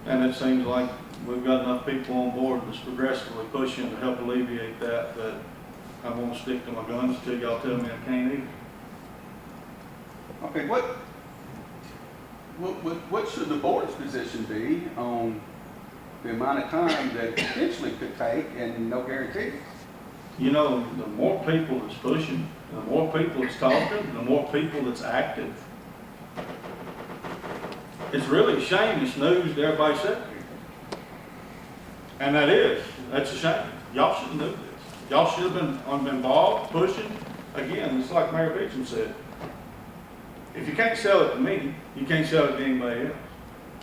And it seems like we've got enough people on board that's progressively pushing to help alleviate that I'm gonna stick to my guns until y'all tell me I can't either. Okay, what should the board's position be on the amount of time that it potentially could take and no guarantees? You know, the more people that's pushing, the more people that's talking, the more people that's active. It's really a shame it's news to everybody sitting here. And that's a shame. Y'all should have knew this. Y'all should have been involved, pushing. Again, it's like Mayor Beecham said. If you can't sell it to me, you can't sell it to anybody else.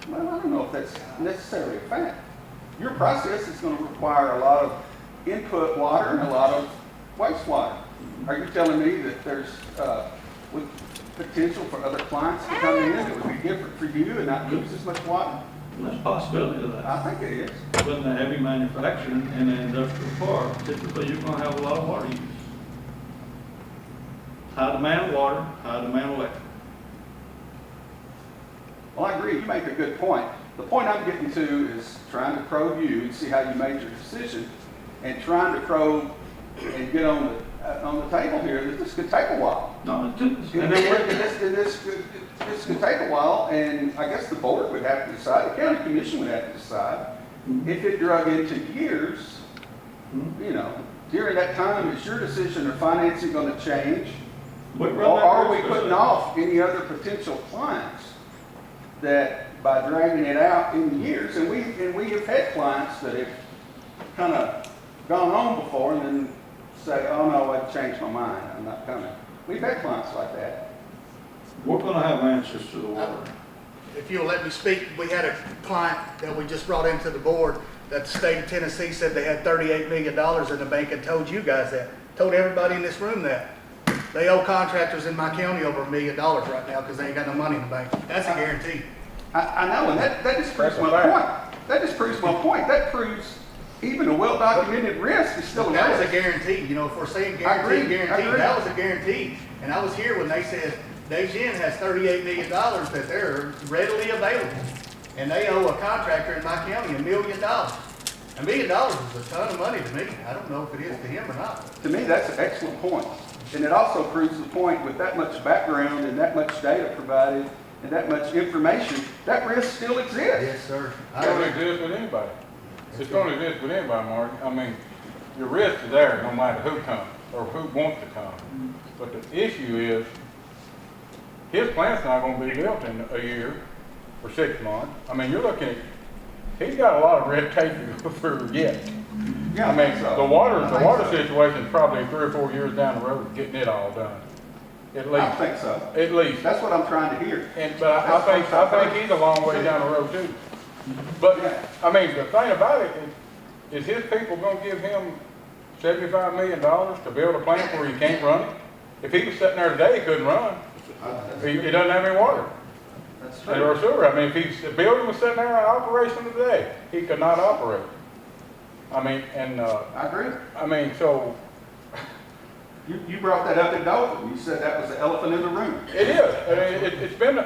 Well, I don't know if that's necessarily a fact. Your process is going to require a lot of input water and a lot of wastewater. Are you telling me that there's with potential for other clients to come in that would be different for you and not use as much water? There's a possibility of that. I think it is. But in the heavy manufacturing and the industrial park, typically you're going to have a lot of water use. High demand water, high demand electric. Well, I agree. You make a good point. The point I'm getting to is trying to probe you and see how you made your decision, and trying to probe and get on the table here that this could take a while. No, This could take a while, and I guess the board would have to decide, the county commission would have to decide, if it drug into years, you know, during that time, is your decision or financing going to change? Or are we putting off any other potential clients that by dragging it out in years, and we have had clients that have kind of gone on before and then say, oh no, I've changed my mind, I'm not coming. We've had clients like that. We're going to have answers to the water. If you'll let me speak, we had a client that we just brought into the board that the state of Tennessee said they had $38 million in the bank and told you guys that. Told everybody in this room that. They owe contractors in my county over $1 million right now because they ain't got no money in the bank. That's a guarantee. I know, and that just proves That's a my fact. point. That just proves my point. That proves even a well-documented risk is still a That was a risk. guarantee, you know, if we're saying I agree, guarantee, I guarantee, agree. that was a guarantee. And I was here when they said Daejin has $38 million that they're readily available. And they owe a contractor in my county $1 million. $1 million is a ton of money to me. I don't know if it is to him or not. To me, that's an excellent point. And it also proves the point with that much background and that much data provided and that much information, that risk still exists. Yes, sir. It don't exist with anybody. It's gonna exist with anybody, Mark. I mean, your risk is there no matter who comes or who wants to come. But the issue is, his plant's not gonna be built in a year or 6 months. I mean, you're looking at, he's got a lot of red tape to go through yet. Yeah, I mean, so. the water I think so. situation is probably 3 or 4 years down the road, getting it all done. At I least, don't think so. at least. That's what I'm trying to hear. But I think he's a long way down the road too. But, I mean, the thing about it is his people gonna give him $75 million to build a plant where he can't run it? If he was sitting there today, he couldn't run. He doesn't have any water That's or true. sewer. I mean, if the building was sitting there in operation today, he could not operate. I mean, and, I agree. I mean, so, You brought that up at Dalton. You said that was the elephant in the room. it is. I mean, it's been,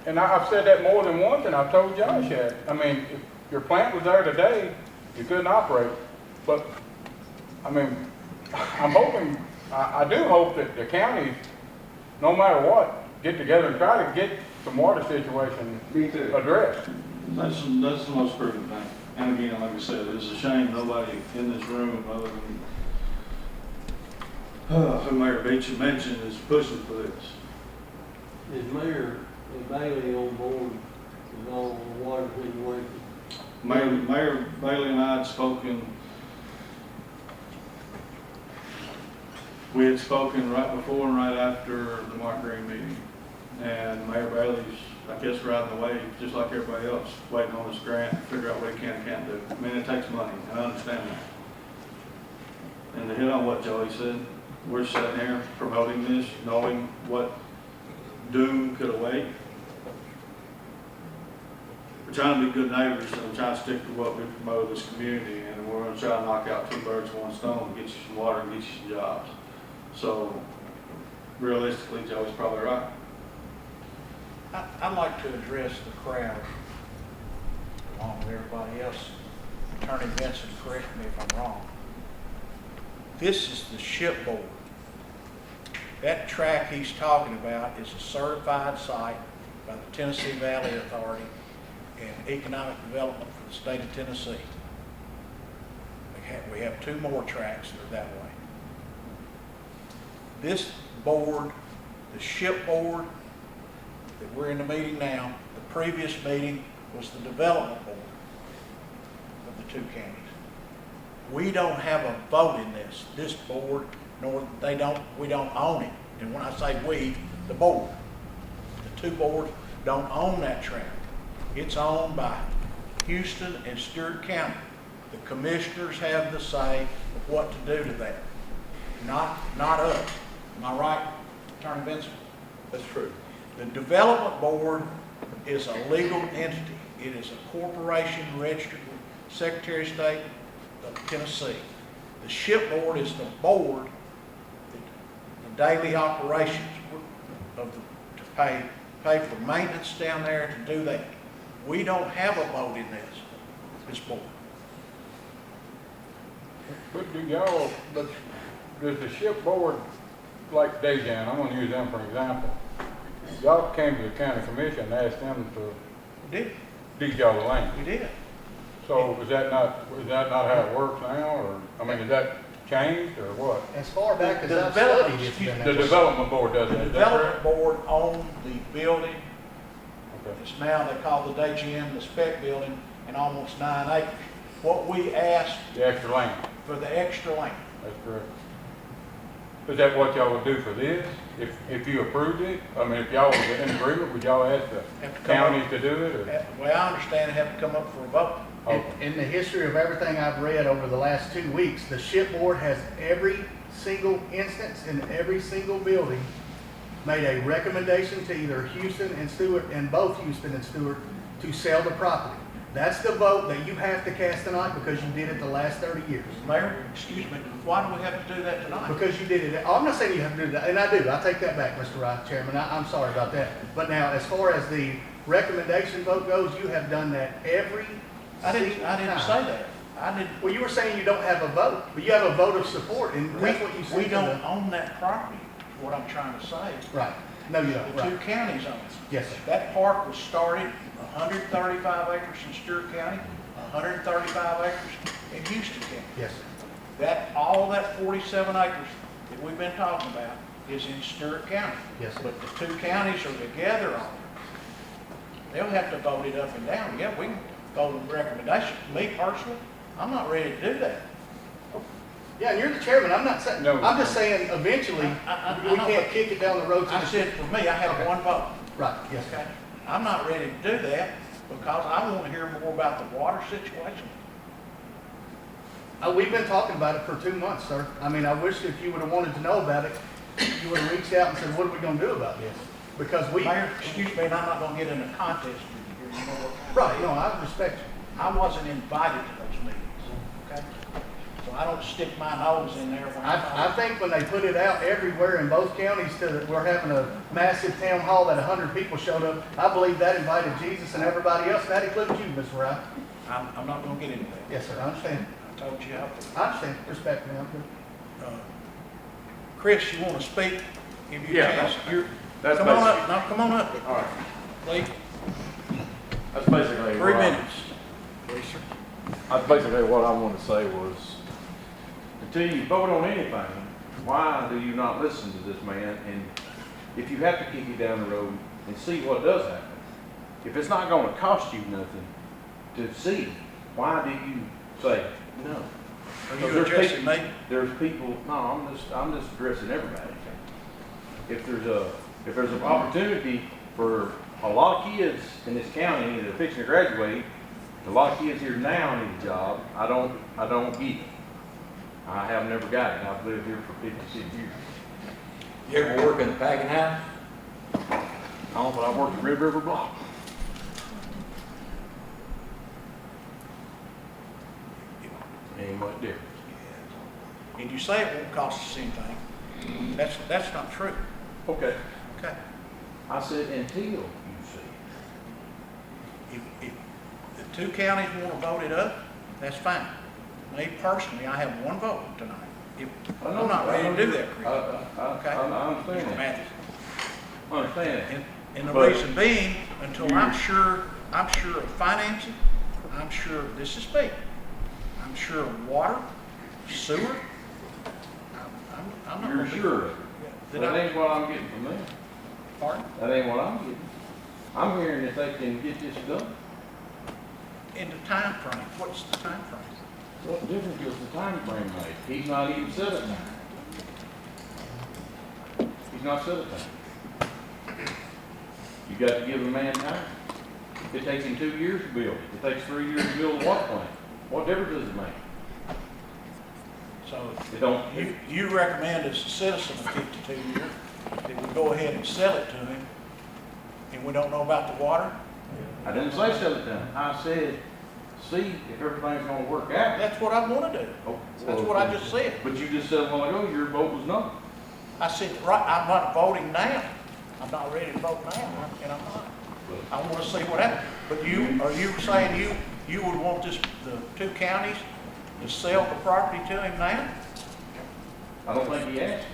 and I've said that more than once, and I've told Josh that. I mean, if your plant was there today, you couldn't operate. But, I mean, I'm hoping, I do hope that the counties, no matter what, get together and try to get some water situation Me too. addressed. That's the most prudent thing. And again, like I said, it's a shame nobody in this room other than who Mayor Beecham mentioned is pushing for this. Is Mayor Bailey on board with all the water situation? Mayor Bailey and I had spoken. We had spoken right before and right after the Mark Green meeting. And Mayor Bailey's, I guess, riding the wave, just like everybody else, waiting on this grant to figure out what he can and can't do. I mean, it takes money, and I understand that. And to hit on what Joey said, we're sitting here promoting this, knowing what doom could await. We're trying to be good neighbors and trying to stick to what we promote this community, and we're gonna try to knock out 2 birds with 1 stone, get you some water and get you some jobs. So realistically, Joey's probably right. I'd like to address the crowd, along with everybody else. Attorney Vincent, correct me if I'm wrong. This is the shipboard. That track he's talking about is a certified site by the Tennessee Valley Authority and Economic Development for the state of Tennessee. We have 2 more tracks that are that way. This board, the shipboard that we're in the meeting now, the previous meeting was the development board of the 2 counties. We don't have a vote in this board, nor we don't own it. And when I say we, the board, the 2 boards don't own that tract. It's owned by Houston and Stewart County. The commissioners have the say of what to do to that, not us. Am I right, Attorney Vincent? That's true. The development board is a legal entity. It is a corporation registered with Secretary of State of Tennessee. The shipboard is the board, the daily operations of to pay for maintenance down there to do that. We don't have a vote in this board. But does the shipboard, like Daejin, I'm gonna use them for an example. Y'all came to the county commission and asked them to We did. dig y'all the land. We did. So is that not how it works now, or, I mean, is that changed, or what? As far back as The I've development- studied, it's been The that way. development board does The it, is that development correct? board owned the building. Okay. It's now they call the Daejin, the spec building, and almost 9 acres. What we asked The extra land, for the extra land, that's correct. Is that what y'all would do for this, if you approved it? I mean, if y'all was in agreement, would y'all ask Have to the come up- counties to do it, or? well, I understand it have to come up for a vote. In the history of everything I've read over the last 2 weeks, the shipboard has every single instance in every single building made a recommendation to either Houston and Stewart, and both Houston and Stewart, to sell the property. That's the vote that you have to cast tonight because you did it the last 30 years. Mayor, excuse me, why do we have to do that tonight? Because you did it. I'm not saying you have to do that, and I do. I take that back, Mr. Wright, Chairman. I'm sorry about that. But now, as far as the recommendation vote goes, you have done that every I didn't single say time. that. I didn't. Well, you were saying you don't have a vote, but you have a vote of support, and that's what you said. We to don't the- own that property, what I'm trying to say. Right. No, you don't. The two Right. counties own it. Yes, sir. That park was started 135 acres in Stewart County, 135 acres in Houston County. Yes, sir. That, all that 47 acres that we've been talking about is in Stewart County. Yes, sir. But the two counties are together on it. They'll have to vote it up and down. Yeah, we can vote on recommendation. Me personally, I'm not ready to do that. Yeah, and you're the chairman. I'm not saying, No. I'm just saying eventually, I we know, can't but kick it down the road. to I the- said for me, I have Okay. one vote. Right, yes, sir. Okay? I'm not ready to do that because I want to hear more about the water situation. We've been talking about it for 2 months, sir. I mean, I wish if you would have wanted to know about it, you would have reached out and said, what are we gonna do about this? Because we, Mayor, excuse me, and I'm not going to get in a contest with you here. You know what? right, no, I respect you. I wasn't invited to those meetings, okay? So I don't stick my nose in there when I think when they put it out everywhere in both counties to that we're having a massive town hall that 100 people showed up, I believe that invited Jesus and everybody else, and that includes you, Mr. Wright. I'm not going to get into that. Yes, sir, I understand. I told you how to. I understand, respect me, I'm good. Chris, you want to speak? Give you a Yeah, chance. that's Come on basic. up, no, come on up. All right, Please, that's basically. 3 what I- minutes. Please, sir. That's basically what I wanted to say was, until you vote on anything, why do you not listen to this man? And if you have to kick it down the road and see what does happen, if it's not gonna cost you nothing to see, why do you say no? Are Because you there's addressing me? There's people, no, I'm just addressing everybody. If there's an opportunity for a lot of kids in this county that are fixing to graduate, a lot of kids here now need a job, I don't get it. I have never got it. I've lived here for 56 years. You ever work in a packing house? Oh, but I worked at Red River Block. Ain't much different. And you say it won't cost us anything. That's not true. Okay. Okay. I said until you see. If the two counties want to vote it up, that's fine. Me personally, I have one vote tonight. I'm not ready to do that, Chris. Okay? I understand Mr. that. Matthews. I understand that. And the But- reason being, until I'm sure of financing, I'm sure of this is big. I'm sure of water, sewer. I'm not You're gonna be. sure of it? Did That I? ain't what I'm getting from them. Pardon? That ain't what I'm getting. I'm hearing that they can get this done. In the time frame, what's the time frame? What difference does the time frame make? He's not even set a time. He's not set a time. You got to give a man time. It takes him 2 years to build. It takes 3 years to build a water plant. What difference does it make? So It don't. you recommend as a citizen of 52 years that we go ahead and sell it to him and we don't know about the water? I didn't say sell it to him. I said, see if everything's gonna work out. That's what I want to do. Oh, That's what I just said. But you just said a while ago, your vote was no. I said, right, I'm not voting now. I'm not ready to vote now, and I'm not. I want to see what happens. But are you saying you would want the two counties to sell the property to him now? I don't think he asked.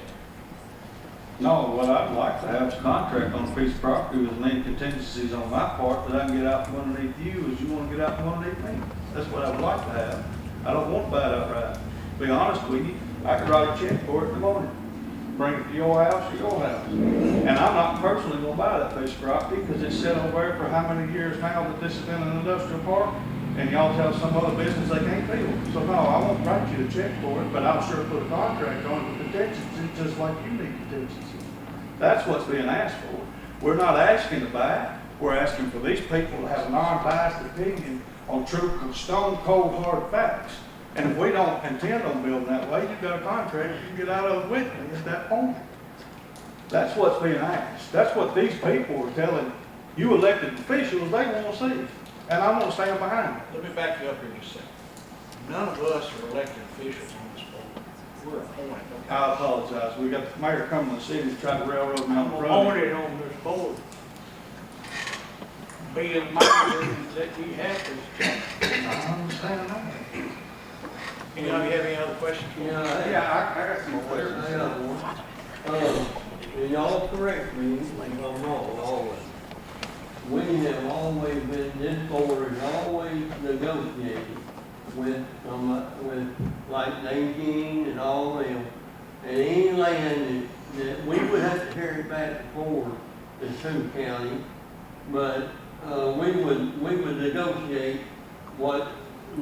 No, what I'd like to have is a contract on a piece of property with any contingencies on my part that I can get out from underneath you as you want to get out from underneath me. That's what I would like to have. I don't want to buy it outright. To be honest with you, I could write a check for it in the morning. Bring it to your house or your house. And I'm not personally going to buy that piece of property because it's set over there for how many years now that this has been an industrial park. And y'all tell some other business they can't build. So no, I won't write you a check for it, but I'll sure put a contract on it with contingency, just like you need contingency. That's what's being asked for. We're not asking to buy it. We're asking for these people to have a non-biased opinion on true, stone cold hard facts. And if we don't intend on building that way, you've got a contract, you can get out of it with me at that point. That's what's being asked. That's what these people are telling you elected officials they want to see. And I'm going to stand behind it. Let me back you up here just a second. None of us are elected officials on this board. We're appointed. Okay? I apologize. We got the mayor coming to the city to try to railroad me on the I'm road. appointed on this board. Being minded that we have this job. I understand that. Any of you have any other questions? Yeah, I got some more questions. I got one. And y'all correct me if I'm wrong, always. We have always been, this board has always negotiated with like Daejin and all them. And any land that we would have to carry back before the two county, but we would negotiate what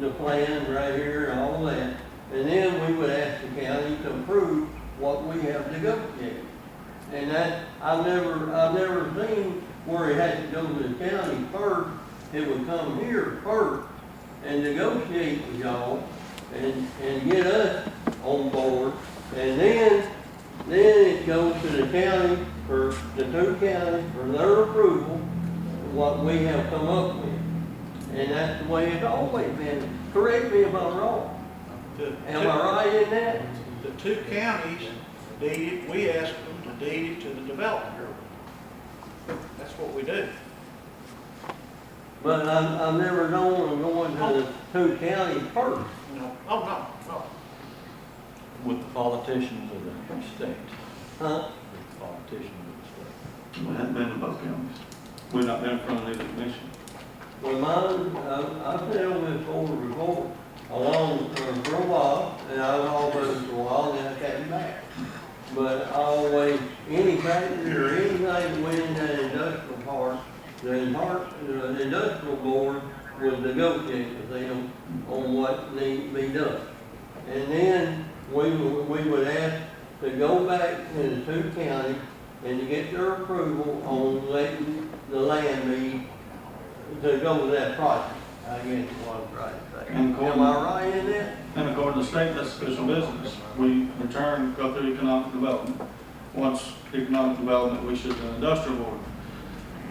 the plan right here and all that. And then we would ask the county to approve what we have negotiated. And that, I've never seen where it had to go to the county first. It would come here first and negotiate with y'all and get us on board. And then it goes to the county, for the two counties, for their approval, what we have come up with. And that's the way it's always been. Correct me if I'm wrong. Am I right in that? The two counties deeded, we asked them to deed it to the development group. That's what we do. But I've never known them going to the two counties first. No, oh, no. With the politicians of the state. Huh? With the politicians of the state. We haven't been to both counties. We've not been in front of either commission. Well, mine, I've been on this board before, for a while, and I was almost for a while, and then I came back. But always, any factory or anything within that industrial part, the industrial board would negotiate with them on what needs to be done. And then we would ask to go back to the two counties and to get their approval on letting the land be, to go with that project. I guess is what I'm trying to say. Am I right in that? And according to the state, that's official business. We in turn go through economic development. Once economic development, we should do an industrial board.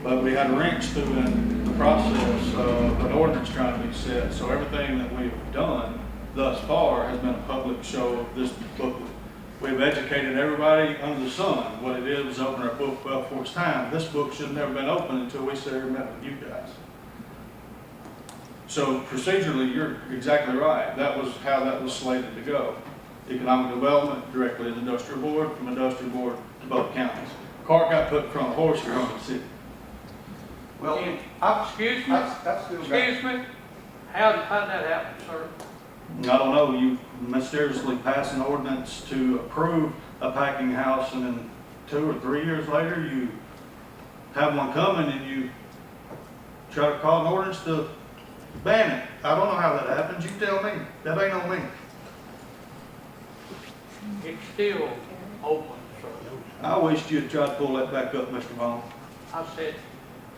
But we had a wrench through in the process of an ordinance trying to be set. So everything that we've done thus far has been a public show of this booklet. We've educated everybody under the sun. What it is open our book well before it's time. This book should have never been opened until we sat here and met with you guys. So procedurally, you're exactly right. That was how that was slated to go. Economic development directly to the industrial board, from industrial board to both counties. Cart got put in front of a horse, you're on the city. Well, Excuse me? I've still got. Excuse me? How did that happen, sir? I don't know, you mysteriously pass an ordinance to approve a packing house, and then 2 or 3 years later, you have one coming and you try to call an ordinance to ban it. I don't know how that happens, you tell me. That ain't on me. It's still open, sir. I wished you'd try to pull that back up, Mr. Vaughn. I said,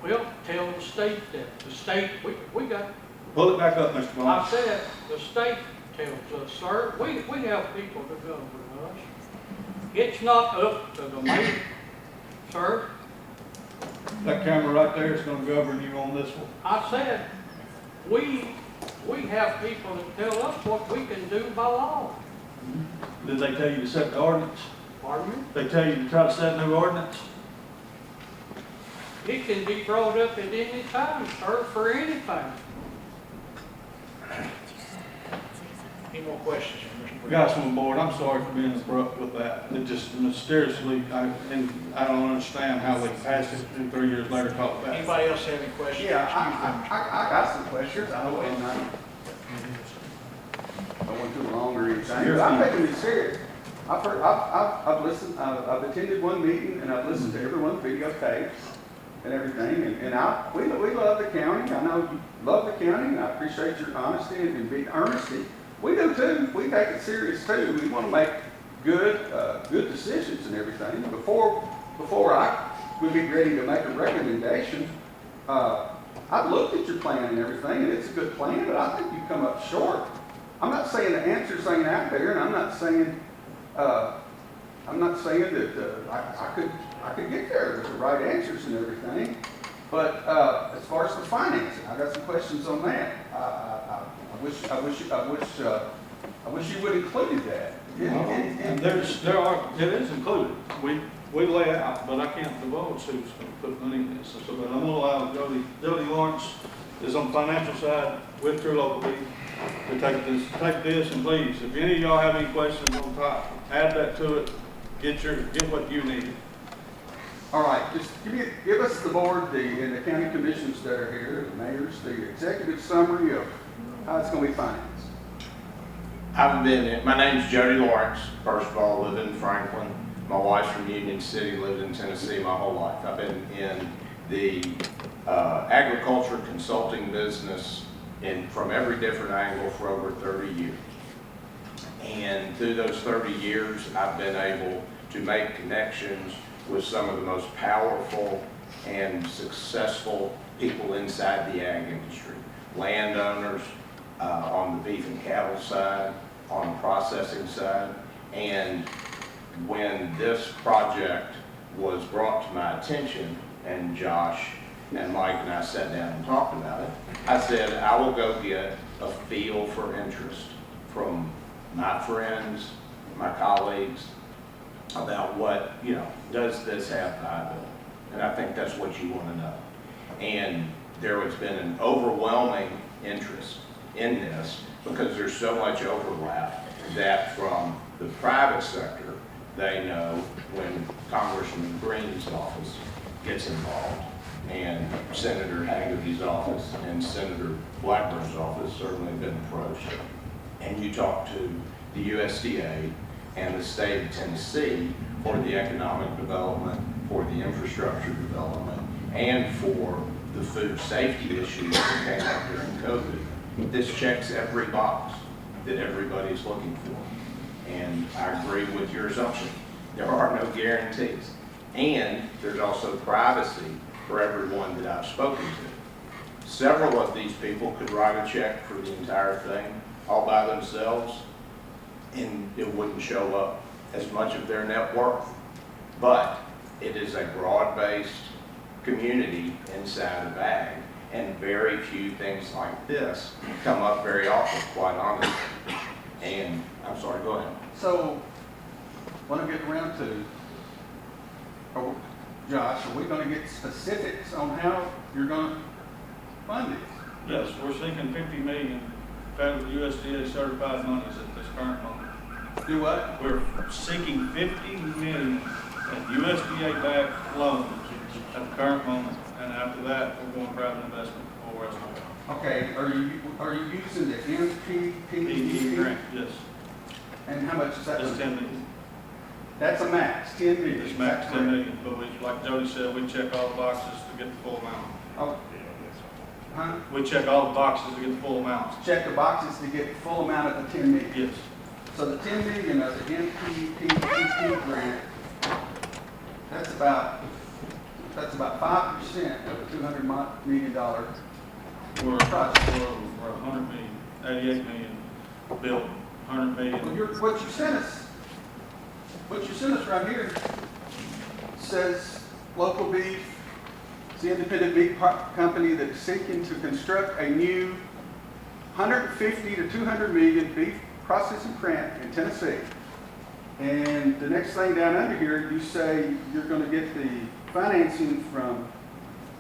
well, tell the state that. The state, we got, Pull it back up, Mr. Vaughn. I said, the state tells us, sir, we have people to go with us. It's not up to the mayor, sir. That camera right there is gonna govern you on this one. I said, we have people that tell us what we can do by law. Did they tell you to set the ordinance? Pardon me? They tell you to try to set a new ordinance? It can be brought up at any time, sir, for anything. Any more questions from Mr. Brown? Guys from the board, I'm sorry for being abrupt with that. It just mysteriously, I don't understand how they passed it and 3 years later called it back. Anybody else have any questions? Yeah, Excuse me. I got some questions. I hope I'm not. I went too long or anything. I'm taking this serious. I've listened, I've attended one meeting and I've listened to everyone's videotapes and everything. And we love the county. I know you love the county and I appreciate your honesty and being earnesty. We do too. We take it serious too. We want to make good decisions and everything. Before I would be ready to make a recommendation, I've looked at your plan and everything, and it's a good plan, but I think you come up short. I'm not saying the answers ain't out there, and I'm not saying that I could get there with the right answers and everything. But as far as the financing, I got some questions on that. I wish you would include that. And it is included. We lay out, but I can't divulge who's going to put money in this. So, but I'm going to allow Jody Lawrence is on the financial side with True Local League to take this, and please, if any of y'all have any questions on top, add that to it. Get what you need. All right, just give us the board and the county commissions that are here, the mayors, the executive summary of how it's going to be financed. My name's Jody Lawrence. First of all, live in Franklin. My wife's from Union City, lived in Tennessee my whole life. I've been in the agriculture consulting business from every different angle for over 30 years. And through those 30 years, I've been able to make connections with some of the most powerful and successful people inside the ag industry. Landowners on the beef and cattle side, on the processing side. And when this project was brought to my attention, and Josh and Mike and I sat down and talked about it, I said, I will go get a feel for interest from my friends, my colleagues, about what, does this have viability? And I think that's what you want to know. And there has been an overwhelming interest in this because there's so much overlap that from the private sector, they know when Congressman Green's office gets involved, and Senator Hagerty's office and Senator Blackburn's office certainly been approached. And you talk to the USDA and the state of Tennessee for the economic development, for the infrastructure development, and for the food safety issues that came up during COVID. This checks every box that everybody's looking for. And I agree with your assumption. There are no guarantees. And there's also privacy for everyone that I've spoken to. Several of these people could write a check for the entire thing all by themselves, and it wouldn't show up as much of their net worth. But it is a broad-based community inside of ag, and very few things like this come up very often, quite honestly. And I'm sorry, go ahead. So, when I get around to, Josh, are we going to get specifics on how you're going to fund it? Yes, we're seeking $50 million federal USDA certified monies at this current moment. Do what? We're seeking $50 million in USDA-backed loans at the current moment, and after that, we're going private investment for the rest of it. Okay, are you using the PPP grant, yes. And how much is that? That's $10 million. That's a max, 10 million. It's max $10 million, but we, like Jody said, we check all the boxes to get the full amount. Oh, huh? We check all the boxes to get the full amount. Check the boxes to get the full amount of the 10 million. Yes. So the 10 million of the PPP grant, that's about 5% of the $200 million We're project. 100 million, 88 million built, 100 million. Well, what you sent us right here says local beef. It's the independent beef company that is seeking to construct a new 150 to 200 million beef processing plant in Tennessee. And the next thing down under here, you say you're going to get the financing from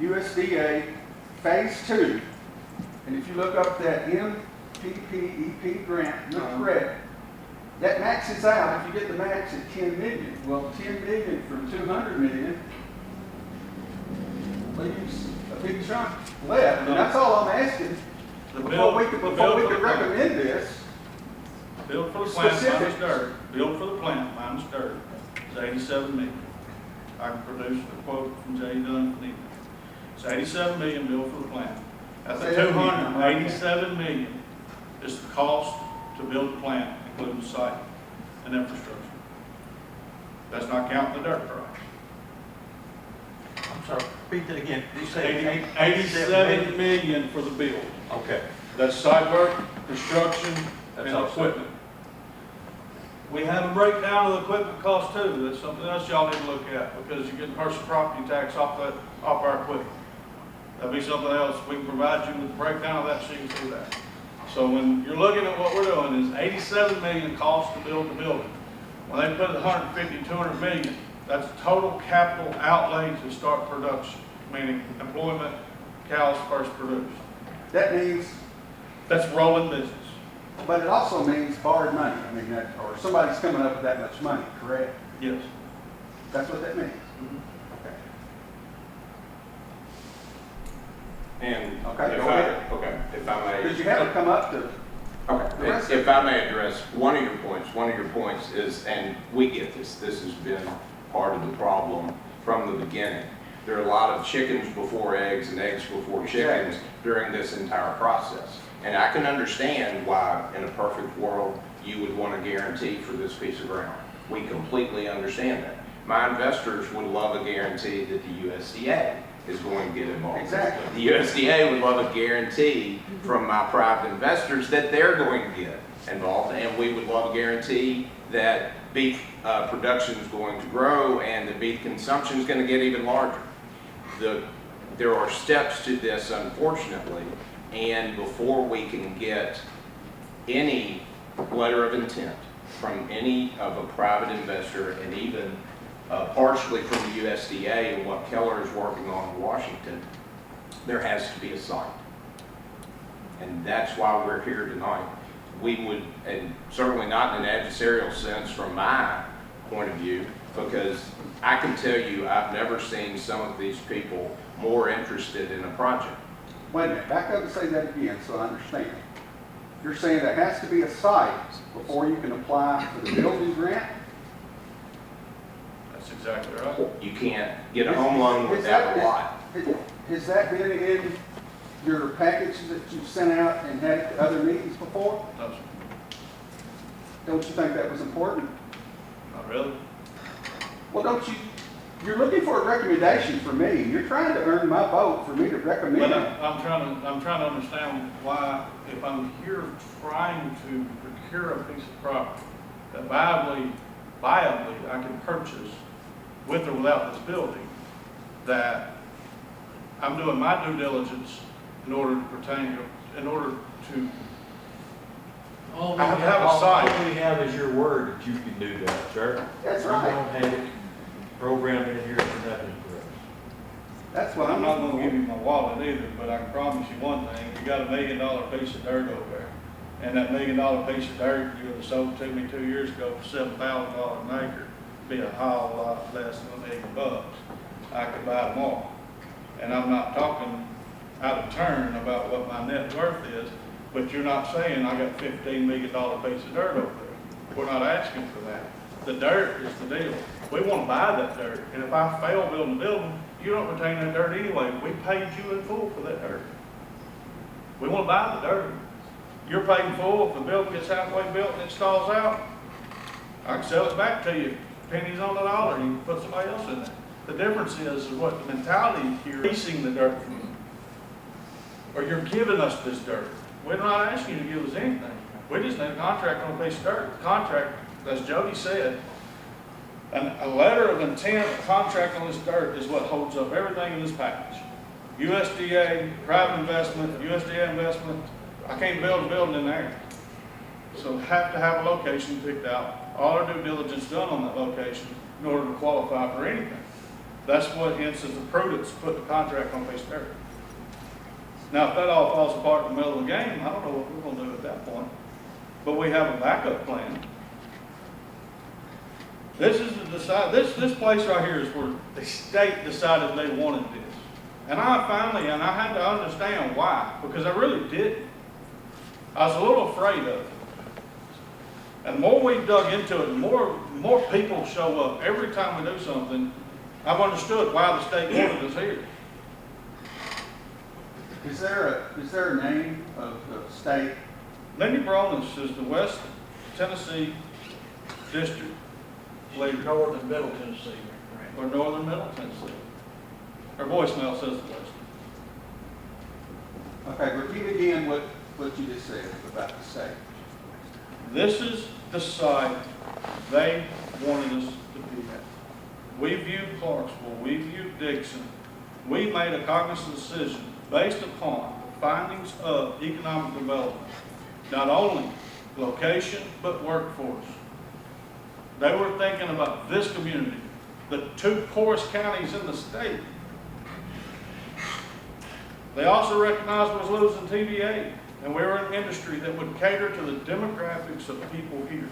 USDA Phase 2. And if you look up that MPPEP grant, you're correct. That maxes out, if you get the max at 10 million. Well, 10 million from 200 million leaves a big chunk left. And that's all I'm asking. Before we could recommend this. Build for the plant minus dirt. Build for the plant minus dirt. It's 87 million. I can produce a quote from Jay Dunn from It's 87 million built for the plant. At the 287 million is the cost to build the plant, including the site and infrastructure. That's not counting the dirt price. I'm sorry, repeat that again. Did you say 87 million for the build. Okay. That's site work, construction, That's and all. equipment. We have a breakdown of the equipment cost too. That's something else y'all need to look at, because you're getting personal property tax off our equipment. That'll be something else. We can provide you with a breakdown of that, so you can see that. So when you're looking at what we're doing, is 87 million cost to build the building. When they put 150, 200 million, that's total capital outlay to start production, meaning employment, cows first produced. That means, That's rolling business. but it also means borrowed money. I mean, that, or somebody's coming up with that much money, correct? Yes. That's what that means. Okay. And Okay, if go ahead. okay, if I may. Because you haven't come up to, Okay, the rest if I may address one of your points is, and we get this has been part of the problem from the beginning. There are a lot of chickens before eggs and eggs before chickens during this entire process. And I can understand why, in a perfect world, you would want a guarantee for this piece of ground. We completely understand that. My investors would love a guarantee that the USDA is going to get involved. Exactly. The USDA would love a guarantee from my private investors that they're going to get involved, and we would love a guarantee that beef production is going to grow and the beef consumption is going to get even larger. There are steps to this, unfortunately, and before we can get any letter of intent from any of a private investor, and even partially from the USDA and what Keller is working on in Washington, there has to be a site. And that's why we're here tonight. We would, and certainly not in an adversarial sense from my point of view, because I can tell you I've never seen some of these people more interested in a project. wait a minute, back up and say that again so I understand. You're saying there has to be a site before you can apply for the building grant? That's exactly right. You can't get a home loan without a lot. Has that been in your package that you've sent out and had at other meetings before? No, sir. Don't you think that was important? Not really. Well, don't you, you're looking for a recommendation from me. You're trying to earn my vote for me to recommend. But I'm trying to understand why, if I'm here trying to procure a piece of property that viably I can purchase with or without this building, that I'm doing my due diligence in order to All I have a site. All we have is your word that you can do that, sir. That's We right. don't have it programmed in here for nothing for us. That's what Well, I'm I'm not gonna give you my wallet either, but I can promise you one thing, you got $1 million piece of dirt over there. And that $1 million piece of dirt you would have sold to me 2 years ago for $7,000 an acre, be a whole lot less than $1 million. I could buy them all. And I'm not talking out of turn about what my net worth is, but you're not saying I got $15 million piece of dirt over there. We're not asking for that. The dirt is the deal. We want to buy that dirt, and if I fail building a building, you don't retain that dirt anyway. We paid you in full for that dirt. We want to buy the dirt. You're paid in full. If the building gets halfway built and it stalls out, I can sell it back to you, pennies on the dollar, and you can put somebody else in there. The difference is what the mentality here, leasing the dirt from you, or you're giving us this dirt. We're not asking you to give us anything. We just need a contract on a piece of dirt. The contract, as Jody said, a letter of intent, a contract on this dirt is what holds up everything in this package. USDA, private investment, USDA investment. I can't build a building in there. So have to have a location picked out, all our due diligence done on that location in order to qualify for anything. That's what hence is the prudence to put the contract on a piece of dirt. Now, if that all falls apart in the middle of the game, I don't know what we're going to do at that point. But we have a backup plan. This is this place right here is where the state decided they wanted this. And I had to understand why, because I really didn't. I was a little afraid of it. And the more we dug into it, the more people show up. Every time we do something, I've understood why the state wanted us here. Is there a name of the state? Lenny Bronis is the West Tennessee District leader, Northern Middle Tennessee. or Northern Middle Tennessee. Her voicemail says the rest. Okay, repeat again what you just said about the state. This is the site they wanted us to be at. We viewed Clarksville, we viewed Dixon. We made a cognizant decision based upon the findings of economic development. Not only location, but workforce. They were thinking about this community, the two poorest counties in the state. They also recognized we was losing TVA, and we were in an industry that would cater to the demographics of people here.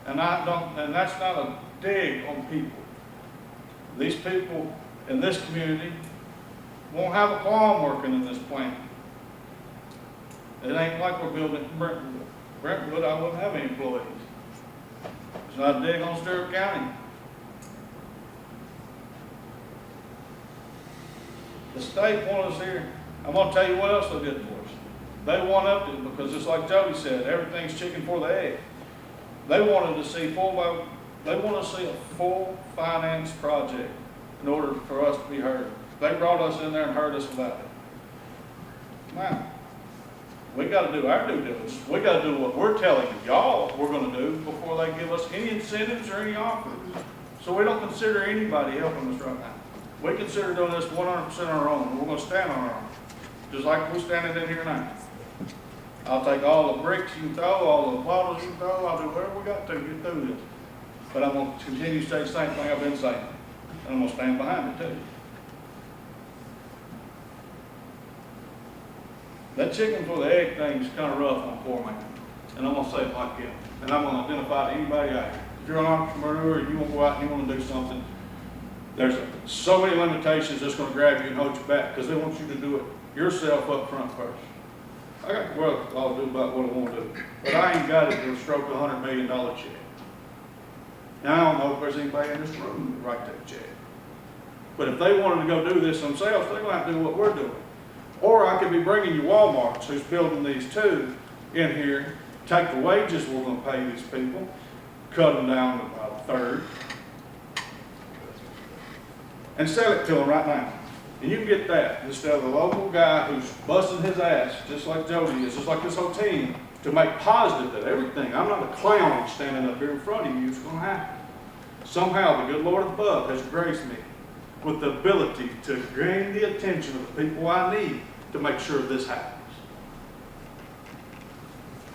And that's not a dig on people. These people in this community won't have a qualm working in this plant. It ain't like we're building Brentwood. Brentwood, I wouldn't have any employees. It's not a dig on Stewart County. The state wanted us here. I'm going to tell you what else they did for us. They one-upped it because just like Jody said, everything's chicken for the egg. They wanted to see a full finance project in order for us to be heard. They brought us in there and heard us without it. Now, we got to do our due diligence. We got to do what we're telling y'all we're going to do before they give us any incentives or any offers. So we don't consider anybody helping us right now. We consider doing this 100% on our own, and we're going to stand on our own, just like we're standing in here now. I'll take all the bricks you can throw, all the bottles you can throw, I'll do whatever we got to get through this. But I'm going to continue to say the same thing I've been saying, and I'm going to stand behind it too. That chicken for the egg thing is kind of rough on poor man, and I'm going to say it like him, and I'm going to identify to anybody out here. If you're an entrepreneur and you want to go out and you want to do something, there's so many limitations that's going to grab you and hold you back because they want you to do it yourself up front first. I got the world I'll do about what I want to do, but I ain't got it to stroke a $100 million check. Now, I don't know if there's anybody in this room to write that check. But if they wanted to go do this themselves, they're going to have to do what we're doing. Or I could be bringing you Walmart's, who's building these two in here, take the wages we're going to pay these people, cut them down to about a third, and sell it to them right now. And you can get that instead of the local guy who's busting his ass, just like Jody is, just like this whole team, to make positive that everything, I'm not a clown standing up here in front of you, it's going to happen. Somehow the good Lord above has graced me with the ability to gain the attention of the people I need to make sure this happens.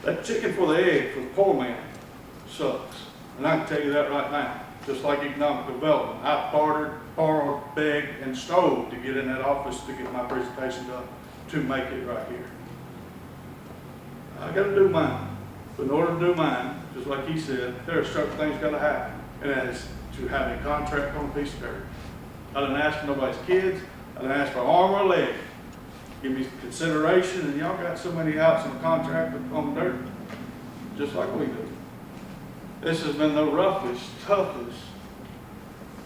That chicken for the egg for the poor man sucks. And I can tell you that right now. Just like economic development, I borrowed, begged, and stole to get in that office to get my presentation done, to make it right here. I got to do mine. But in order to do mine, just like he said, there are certain things got to happen. And that is to have a contract on a piece of dirt. I didn't ask for nobody's kids. I didn't ask for an arm or a leg. Give me consideration, and y'all got so many outs in the contract on dirt, just like we do. This has been the roughest, toughest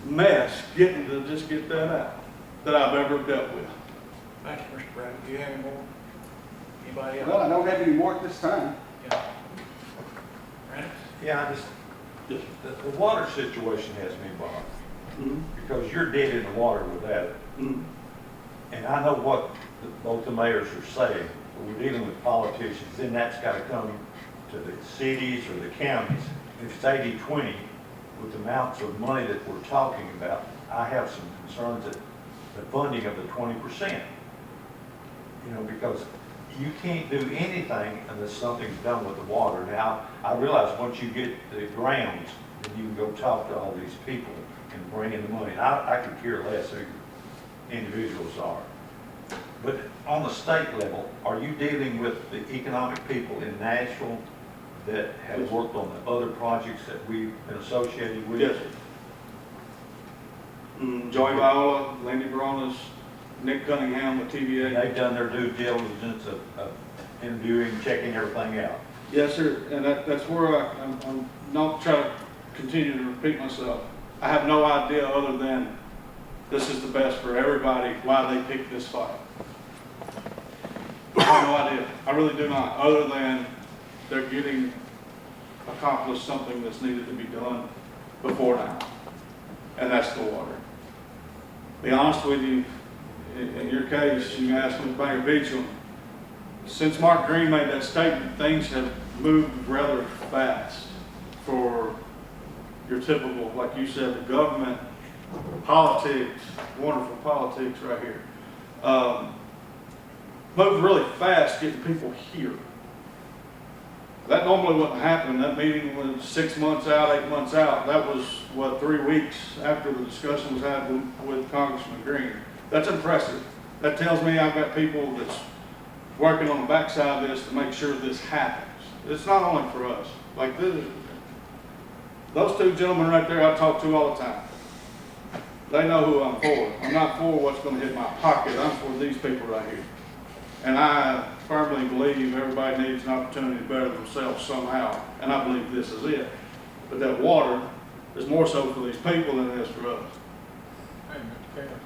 mess getting to just get that out that I've ever dealt with. Thank you, Mr. Bradley. Do you have any more? Anybody else? Well, I don't have any more at this time. Yeah. Brandon? Yeah, the water situation has me bothered. Mm-hmm. Because you're dead in the water with that. Mm-hmm. And I know what both the mayors are saying, but we're dealing with politicians, then that's got to come to the cities or the counties. If it's 80-20, with the amounts of money that we're talking about, I have some concerns that the funding of the 20%, because you can't do anything unless something's done with the water. Now, I realize once you get the grounds, then you can go talk to all these people and bring in the money. And I could care less who individuals are. But on the state level, are you dealing with the economic people in Nashville that have worked on the other projects that we've been associated with? Yes. Joey Viola, Landy Baronas, Nick Cunningham with TVA. They've done their due diligence of interviewing, checking everything out. Yes, sir, and that's where I'm not trying to continue to repeat myself. I have no idea other than this is the best for everybody, why they picked this fight. I have no idea. I really do not, other than they're getting accomplished something that's needed to be done before now, and that's the water. Be honest with you, in your case, you can ask Ms. Banger Beecham, since Mark Green made that statement, things have moved rather fast for your typical, like you said, the government, politics, wonderful politics right here. Moved really fast getting people here. That normally wouldn't happen. That meeting was 6 months out, 8 months out. That was, what, 3 weeks after the discussion was had with Congressman Green. That's impressive. That tells me I've got people that's working on the backside of this to make sure this happens. It's not only for us. Like this, those two gentlemen right there I talk to all the time. They know who I'm for. I'm not for what's going to hit my pocket. I'm for these people right here. And I firmly believe everybody needs an opportunity to better themselves somehow. And I believe this is it. But that water is more so for these people than it is for us. Hey, Mr. Chairman.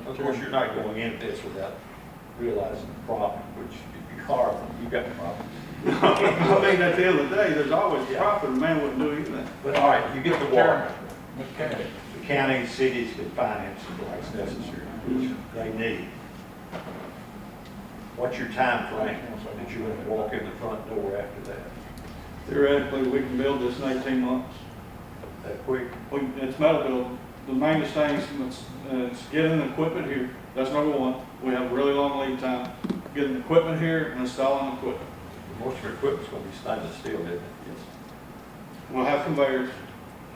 Of course, you're not going into this without realizing the problem, which if you are, you got the problem. I mean, at the end of the day, there's always a profit. A man wouldn't do anything. But all right, you get the water. Mr. Chairman. The counties, cities can finance it like it's necessary, which they need. What's your time frame that you're going to walk in the front door after that? Theoretically, we can build this in 18 months. That quick? It's metal build. The main thing is getting the equipment here. That's number one. We have a really long lead time. Getting the equipment here and installing the equipment. Most of your equipment's going to be stainless steel, isn't it? Yes. We'll have conveyors.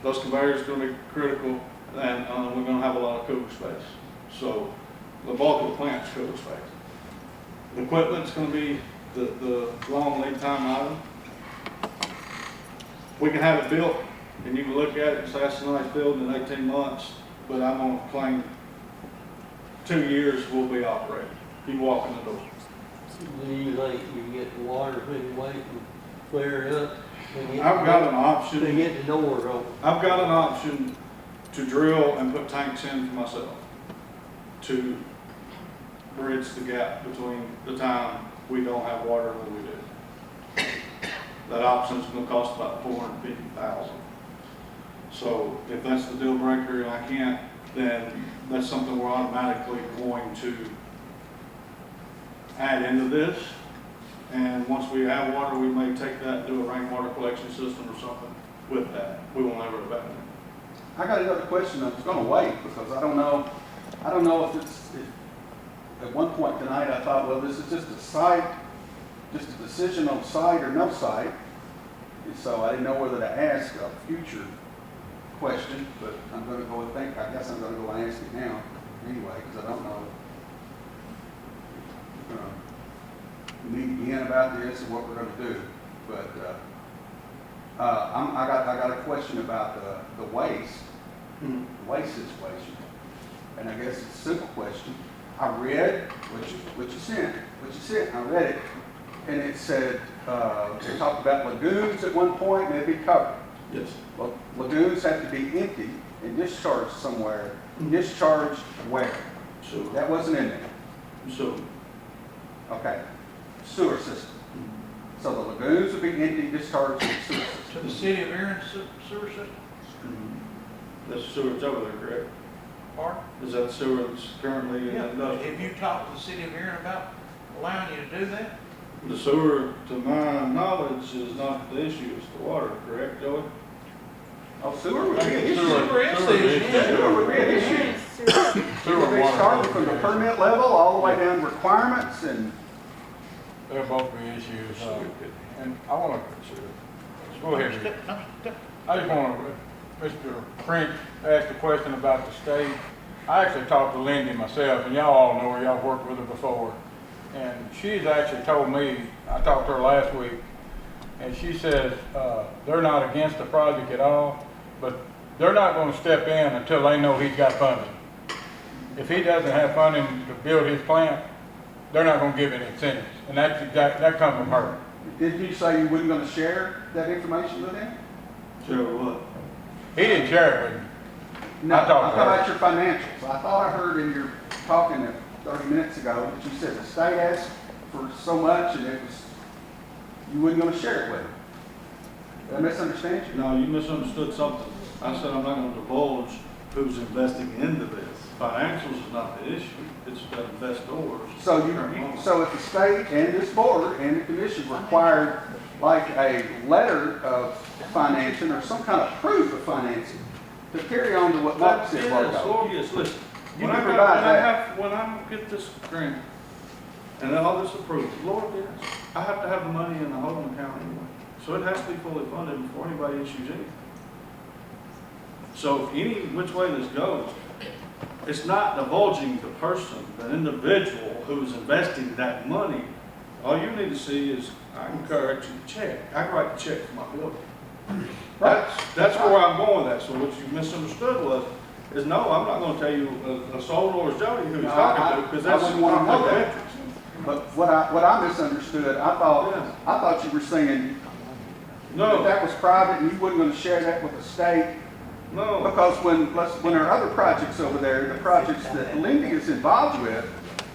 Those conveyors are going to be critical, and we're going to have a lot of cooler space. So the bulk of the plant is cooler space. The equipment's going to be the long lead time item. We can have it built, and you can look at it and say, that's a nice building in 18 months, but I'm going to claim 2 years we'll be operating. You walk in the door. Do you think you get the water situation cleared up? I've got an option. To get the door open. I've got an option to drill and put tanks in for myself to bridge the gap between the time we don't have water and when we do. That option's going to cost about $450,000. So if that's the deal breaker and I can't, then that's something we're automatically going to add into this. And once we have water, we may take that and do a rainwater collection system or something with that. We won't ever abandon it. I got another question. I was going to wait because I don't know if at one point tonight I thought, well, this is just a decision on site or no site. And so I didn't know whether to ask a future question, but I'm going to go and think. I guess I'm going to go and ask it now anyway because I don't know. Meet again about this and what we're going to do, but I got a question about the waste situation, and I guess it's a simple question. I read what you sent. I read it, and it said they talked about lagoons at one point and they'd be covered. Yes. Well, lagoons have to be empty and discharged somewhere. Discharged where? So That wasn't in there. So Okay. Sewer system. So the lagoons would be empty, discharged to the sewer To system. the city of Aaron sewer system? that's the sewer that's over there, correct? Pardon? Is that the sewer that's currently in Yeah, industrial? have you talked to the city of Aaron about allowing you to do that? The sewer, to my knowledge, is not the issue, it's the water, correct, Joey? Oh, sewer would be an issue. Sewer is the issue. Sewer would be an issue. Sewer They water. started from the permit level all the way down to requirements and They'll both be issues, and I want to, go ahead. I just want to, Mr. French asked a question about the state. I actually talked to Lindy myself, and y'all all know her, y'all worked with her before. And she's actually told me, I talked to her last week, and she says, they're not against the project at all, but they're not going to step in until they know he's got funding. If he doesn't have funding to build his plant, they're not going to give any incentives, and that comes from her. did you say you weren't going to share that information with them? Sure, what? He didn't share it with me. No, I I'm talked talking to her. about your financials. I thought I heard in your talking 30 minutes ago that you said the state asked for so much and you weren't going to share it with them. Did I misunderstand you? No, you misunderstood something. I said I'm not going to divulge who's investing into this. Financials is not the issue, it's the investors. So so if the state and this board and the commission required like a letter of financing or some kind of proof of financing to carry on to what Mark said, Yes, Lord, yes, listen. You When can I provide that. when I get this grant and then all this approved, Lord, yes, I have to have the money in the holding account anyway. So it has to be fully funded before anybody issues anything. So if any which way this goes, it's not divulging the person, the individual who's investing that money. All you need to see is, I can write you a check. I can write a check for my building. That's where I'm going with that. So what you misunderstood is no, I'm not gonna tell you a sole Lord Jody who he's talking to, because that's I wouldn't want to know conflict of that. interest. But what I misunderstood, I thought you were saying No, that was private and you wasn't gonna share that with the state. no. Because when there are other projects over there, the projects that Lindy is involved with,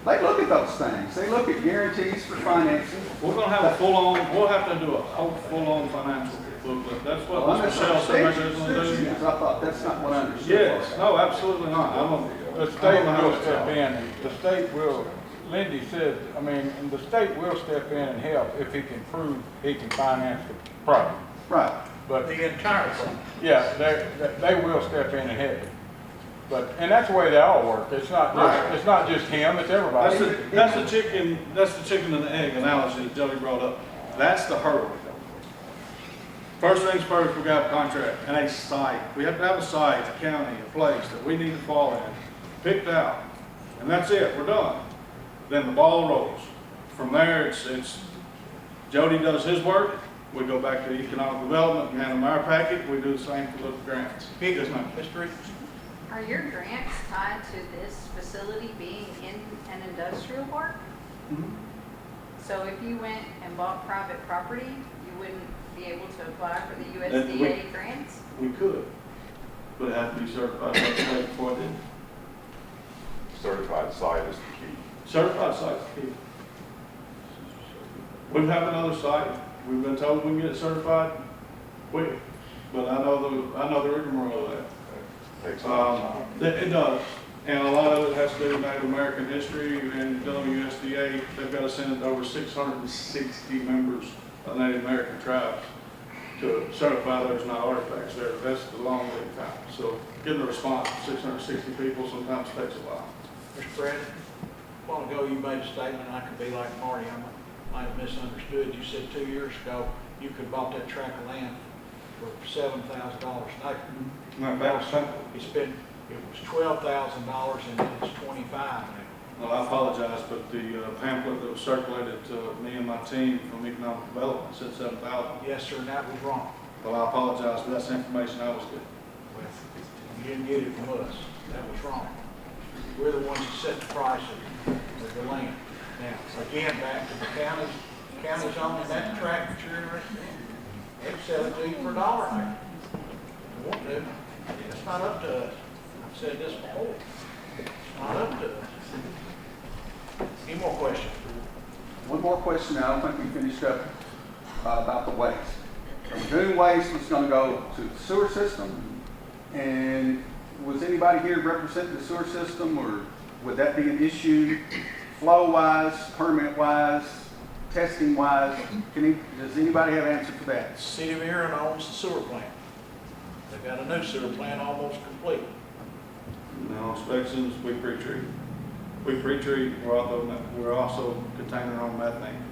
they look at those things. They look at guarantees for financing. We're gonna have a full-on, we'll have to do a whole full-on financial booklet. That's what Well, I Ms. Michelle said maybe they're gonna misunderstood you, do. 'cause I thought that's not what I understood. Yes, no, absolutely not. The state will step in, and the state will, Lindy said, I mean, and the state will step in and help if he can prove he can finance the project. Right. But, The entire thing. yeah, they will step in and help. But, and that's the way they all work. It's not just him, it's everybody. That's the chicken and the egg analogy that Jody brought up. That's the hurdle. First things first, we got a contract and a site. We have to have a site, a county, a place that we need to fall in, picked out. And that's it, we're done. Then the ball rolls. From there, it's Jody does his work. We go back to economic development and hand them our packet. We do the same for the grants. Yes, ma'am. Mr. Reed? Are your grants tied to this facility being in an industrial park? Mhm. So if you went and bought private property, you wouldn't be able to apply for the And USDA grants? We could, but it had to be certified by the state before I did. Certified site is the key. Certified site's key. We have another site, we've been told we can get it certified quick, but I know the rigmarole of that. Takes a lot of time. It does, and a lot of it has to do with Native American history, and USDA, they've got to send it to over 660 members of Native American tribes to certify there's not artifacts there. That's the long lead time. So getting a response from 660 people sometimes takes a while. Mr. Brad, a while ago you made a statement, I could be like Marty, I might have misunderstood. You said 2 years ago you could have bought that tract of land for $7,000 an acre. It was $12,000 and then it's $25,000 now. Well, I apologize, but the pamphlet that was circulated to me and my team from economic development said 7,000. Yes, sir, and that was wrong. Well, I apologize, but that's the information I was getting. Well, you didn't get it from us. That was wrong. We're the ones that set the price of the land. Now, again, back to the county's owning that tract that you're interested in. They sell it to you for $1 an acre. They won't do. It's not up to us. I've said this before. It's not up to us. Any more questions? One more question, I don't think we finished up about the waste. Doing waste was gonna go to the sewer system, and was anybody here representing the sewer system, or would that be an issue, flow-wise, permit-wise, testing-wise? Does anybody have an answer for that? The city of Aaron owns the sewer plant. They've got a new sewer plant almost complete. No inspections, we pre-treat. We pre-treat, we're also containing our own methane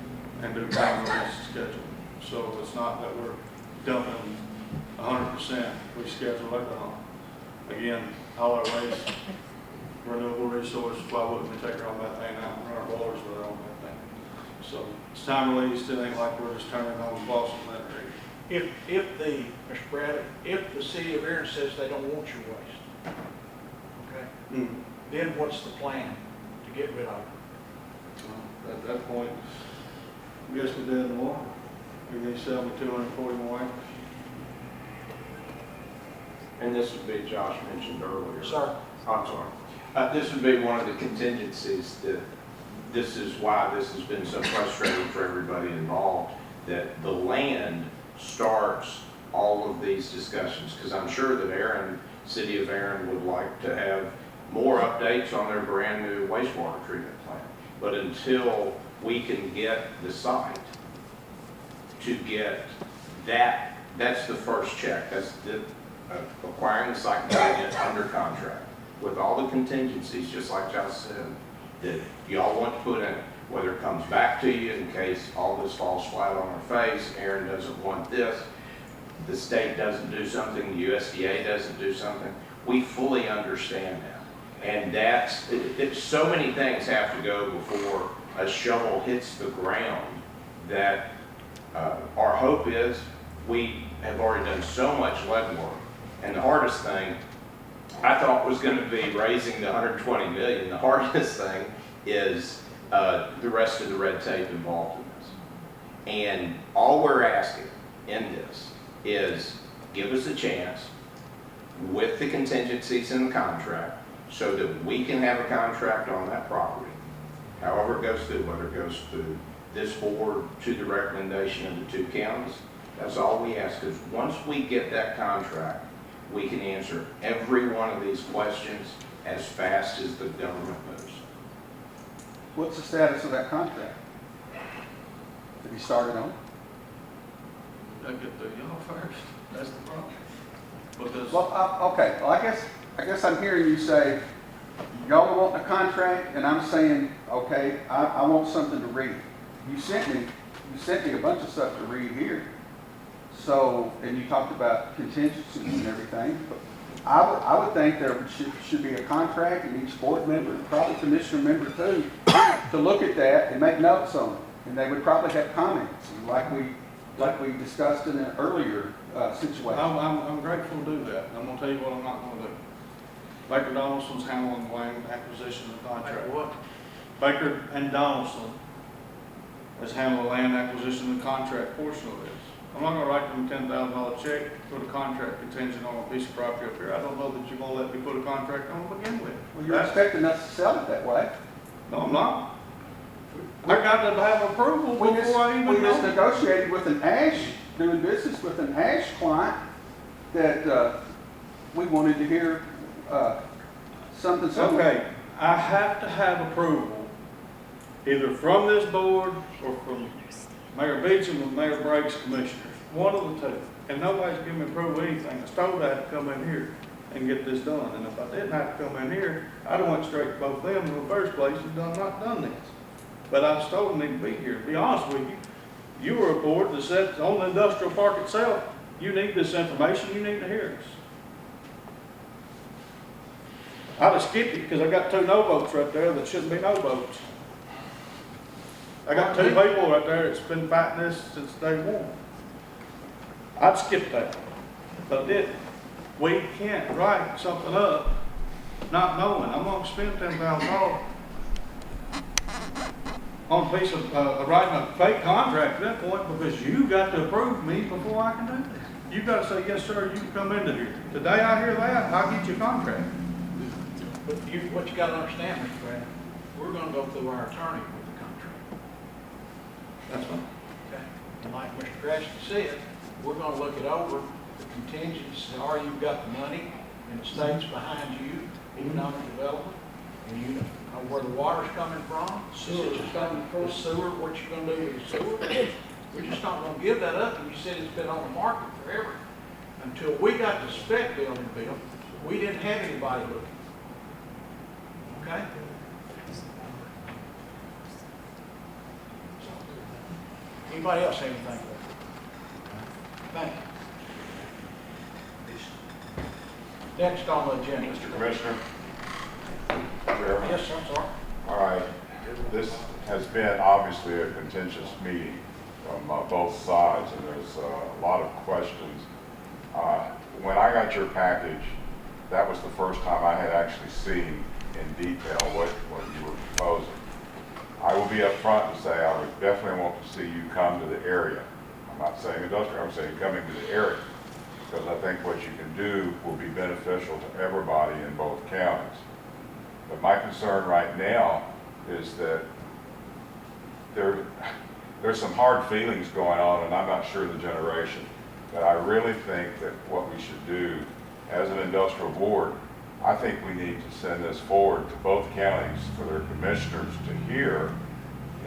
and do time release schedule. So it's not that we're dumping 100%, we schedule it on. Again, all our waste, renewable resource, why wouldn't we take our own methane out and run our boilers with our own methane? So it's time released, it ain't like we're just turning on the faucet and letting it read. Mr. Bradley, if the city of Aaron says they don't want your waste, okay, then what's the plan to get rid of it? At that point, I guess we're dead in the water. We need 240 more acres. And this would be, Josh mentioned earlier. Sir? I'm sorry. This would be one of the contingencies that this is why this has been so frustrating for everybody involved, that the land starts all of these discussions, because I'm sure that City of Aaron would like to have more updates on their brand new wastewater treatment plant. But until we can get the site to get that, that's the first check. That's the acquiring the site and getting it under contract with all the contingencies, just like Josh said, that y'all want to put in it. Whether it comes back to you in case all this falls flat on our face, Aaron doesn't want this, the state doesn't do something, the USDA doesn't do something. We fully understand that. And so many things have to go before a shovel hits the ground that our hope is we have already done so much legwork. And the hardest thing I thought was going to be raising the $120 million. The hardest thing is the rest of the red tape involved in this. And all we're asking in this is give us a chance with the contingencies in the contract so that we can have a contract on that property, however it goes through, whether it goes through this board to the recommendation of the two counties. That's all we ask, because once we get that contract, we can answer every one of these questions as fast as the government moves. What's the status of that contract? Have you started on? I get through y'all first, that's the problem. Because Well, okay, well, I guess I'm hearing you say, y'all want a contract, and I'm saying, okay, I want something to read. You sent me a bunch of stuff to read here. So, and you talked about contingencies and everything, but I would think there should be a contract, and each board member, probably commissioner member too, to look at that and make notes on it. And they would probably have comments, like we discussed in an earlier situation. I'm grateful to do that. I'm gonna tell you what I'm not gonna do. Baker Donaldson's handling the land acquisition and contract. What? Baker and Donaldson has handled the land acquisition and contract portion of this. I'm not gonna write them a $10,000 check for the contract contingent on a piece of property up here. I don't know that you're gonna let me put a contract on to begin with. Well, you're expecting us to sell it that way. No, I'm not. I got to have approval We before I even just know. negotiated with an doing business with an Ash client that we wanted to hear something similar. Okay, I have to have approval either from this board or from Mayor Beecham or Mayor Brake's commissioners, one of the two. And nobody's giving me approval of anything. I was told I had to come in here and get this done. And if I didn't have to come in here, I'd have went straight to both of them in the first place and not done this. But I was told I need to be here. To be honest with you, you were a board that said on the industrial park itself, you need this information, you need to hear this. I'd have skipped it because I got 2 no votes right there that shouldn't be no votes. I got 2 people right there that's been fighting this since day one. I'd skip that, but I didn't. We can't write something up not knowing. I'm going to spend $10,000 on a piece of, writing a fake contract at that point because you got to approve me before I can do this. You got to say, yes, sir, you can come into here. The day I hear that, I'll get you a contract. But what you gotta understand, Mr. Brandon, we're gonna go through our attorney with the contract. That's fine. Okay? And like Mr. Gresham said, we're gonna look it over, the contingencies, are you've got the money, and the state's behind you, economic development, and you know where the water's coming from, sewer's coming from, the sewer, what you gonna do with the sewer. We're just not gonna give that up, and you said it's been on the market forever. Until we got the spec building built, we didn't have anybody looking. Okay? Anybody else have anything? Thank you. Next on the agenda. Mr. Commissioner? Chairman? Yes, sir, I'm sorry. All right, this has been obviously a contentious meeting from both sides, and there's a lot of questions. When I got your package, that was the first time I had actually seen in detail what you were proposing. I will be upfront and say I would definitely want to see you come to the area. I'm not saying industrial, I'm saying coming to the area, because I think what you can do will be beneficial to everybody in both counties. But my concern right now is that there's some hard feelings going on, and I'm not sure the generation. But I really think that what we should do as an industrial board, I think we need to send this forward to both counties for their commissioners to hear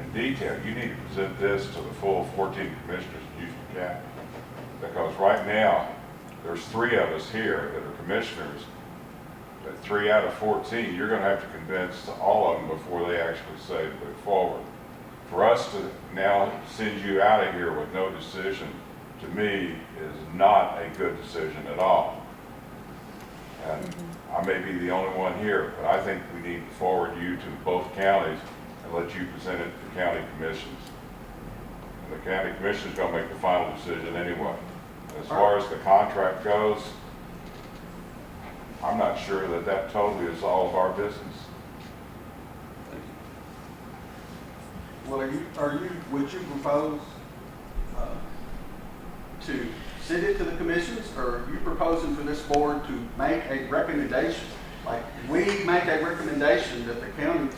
in detail. You need to present this to the full 14 commissioners in Houston County. Because right now, there's 3 of us here that are commissioners, but 3 out of 14, you're gonna have to convince all of them before they actually say to move forward. For us to now send you out of here with no decision, to me, is not a good decision at all. And I may be the only one here, but I think we need to forward you to both counties and let you present it to the county commissions. And the county commission's gonna make the final decision anyway. As far as the contract goes, I'm not sure that that totally is all of our business. Well, would you propose to send it to the commissions, or are you proposing for this board to make a recommendation? Like, we make a recommendation that the counties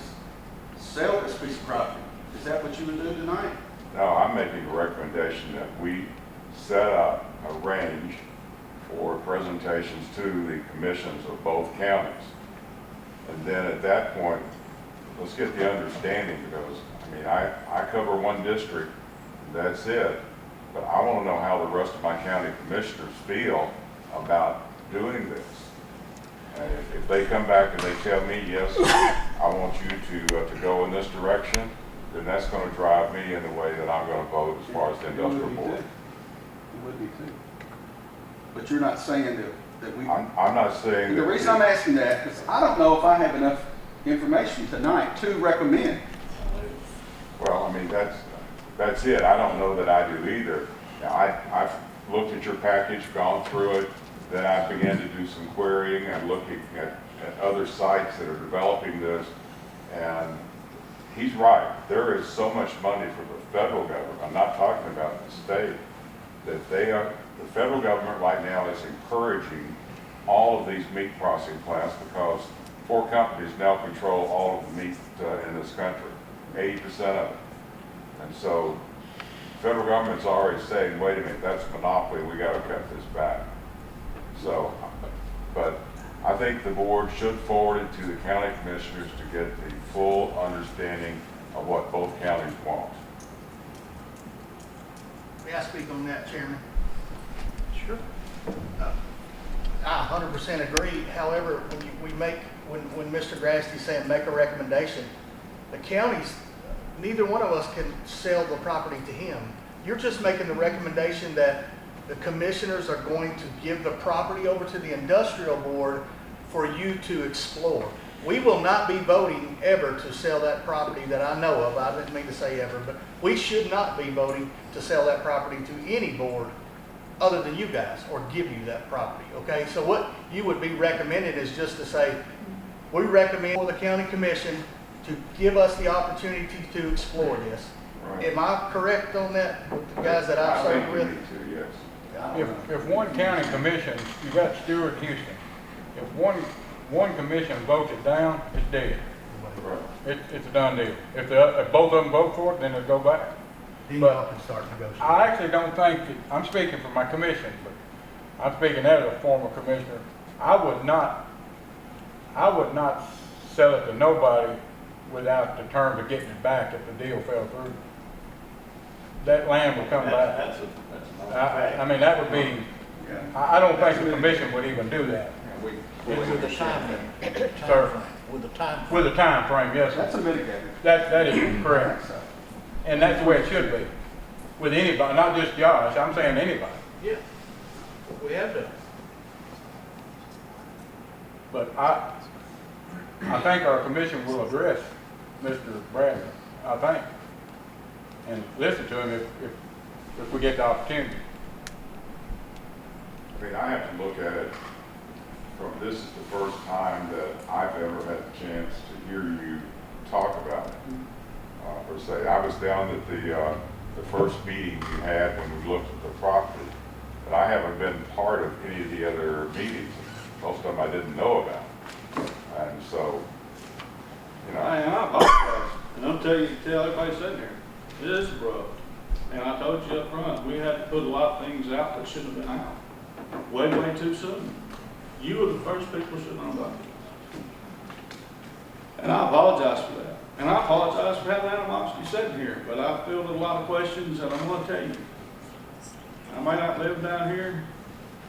sell this piece of property. Is that what you would do tonight? No, I'm making a recommendation that we set up a range for presentations to the commissions of both counties. And then at that point, let's get the understanding, because, I mean, I cover one district, that's it, but I want to know how the rest of my county commissioners feel about doing this. And if they come back and they tell me, yes, I want you to go in this direction, then that's going to drive me in the way that I'm going to vote as far as the industrial board. It would be too. But you're not saying that we... I'm not saying The reason I'm asking that is I don't know if I have enough information tonight to recommend. Well, I mean, that's it. I don't know that I do either. Now, I've looked at your package, gone through it, then I began to do some querying and looking at other sites that are developing this, and he's right. There is so much money from the federal government, I'm not talking about the state, that the federal government right now is encouraging all of these meat processing plants, because 4 companies now control all of the meat in this country, 80% of it. And so the federal government's already saying, wait a minute, that's monopoly, we got to cut this back. So, but I think the board should forward it to the county commissioners to get the full understanding of what both counties want. May I speak on that, Chairman? Sure. I 100% agree. However, when Mr. Grasty's saying make a recommendation, the counties, neither one of us can sell the property to him. You're just making the recommendation that the commissioners are going to give the property over to the industrial board for you to explore. We will not be voting ever to sell that property that I know of. I didn't mean to say ever, but we should not be voting to sell that property to any board other than you guys, or give you that property, okay? So what you would be recommending is just to say, we recommend for the county commission to give us the opportunity to explore this. Right. Am I correct on that, with the guys that I've I served think we with? need to, yes. If one county commission, you got Stewart, Houston, if one commission votes it down, it's dead. Right. It's a done deal. If both of them vote for it, then it'll go back. Then But y'all can start negotiating. I actually don't think, I'm speaking for my commission, but I'm speaking as a former commissioner. I would not sell it to nobody without the terms of getting it back if the deal fell through. That land would come back. That's a I mean, that would be, I don't think the commission would even do that. With the time Sir, with the time. with a time frame, yes, That's sir. a mitigator. That is correct. And that's the way it should be. With anybody, not just Josh, I'm saying anybody. Yeah, we have to. But I think our commission will address Mr. Bradley, I think, and listen to him if we get the opportunity. I mean, I have to look at it from, this is the first time that I've ever had a chance to hear you talk about it. Per se, I was down at the first meeting you had when we looked at the property, but I haven't been part of any of the other meetings. Most of them I didn't know about. And so, you know. I apologize, and I'm telling you, tell everybody sitting here, it is rough. And I told you up front, we had to put a lot of things out that shouldn't have been out. Way too soon. You were the first people should know about it. And I apologize for that. And I apologize for having animosity sitting here, but I fielded a lot of questions and I'm gonna tell you. I may not live down here,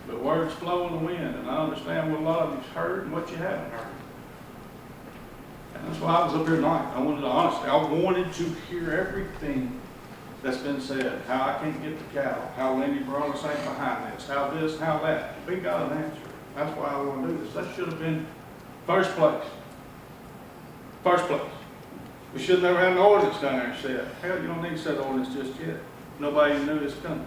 but words flow in the wind, and I understand what a lot of you've heard and what you haven't heard. And that's why I was up here tonight. I wanted to hear everything that's been said, how I can't get the cattle, how Lindy Baronis ain't behind this, how this, how that. We got an answer. That's why I want to do this. That should have been first place. First place. We should have never had an ordinance down there and said, hell, you don't need to set an ordinance just yet. Nobody even knew this coming.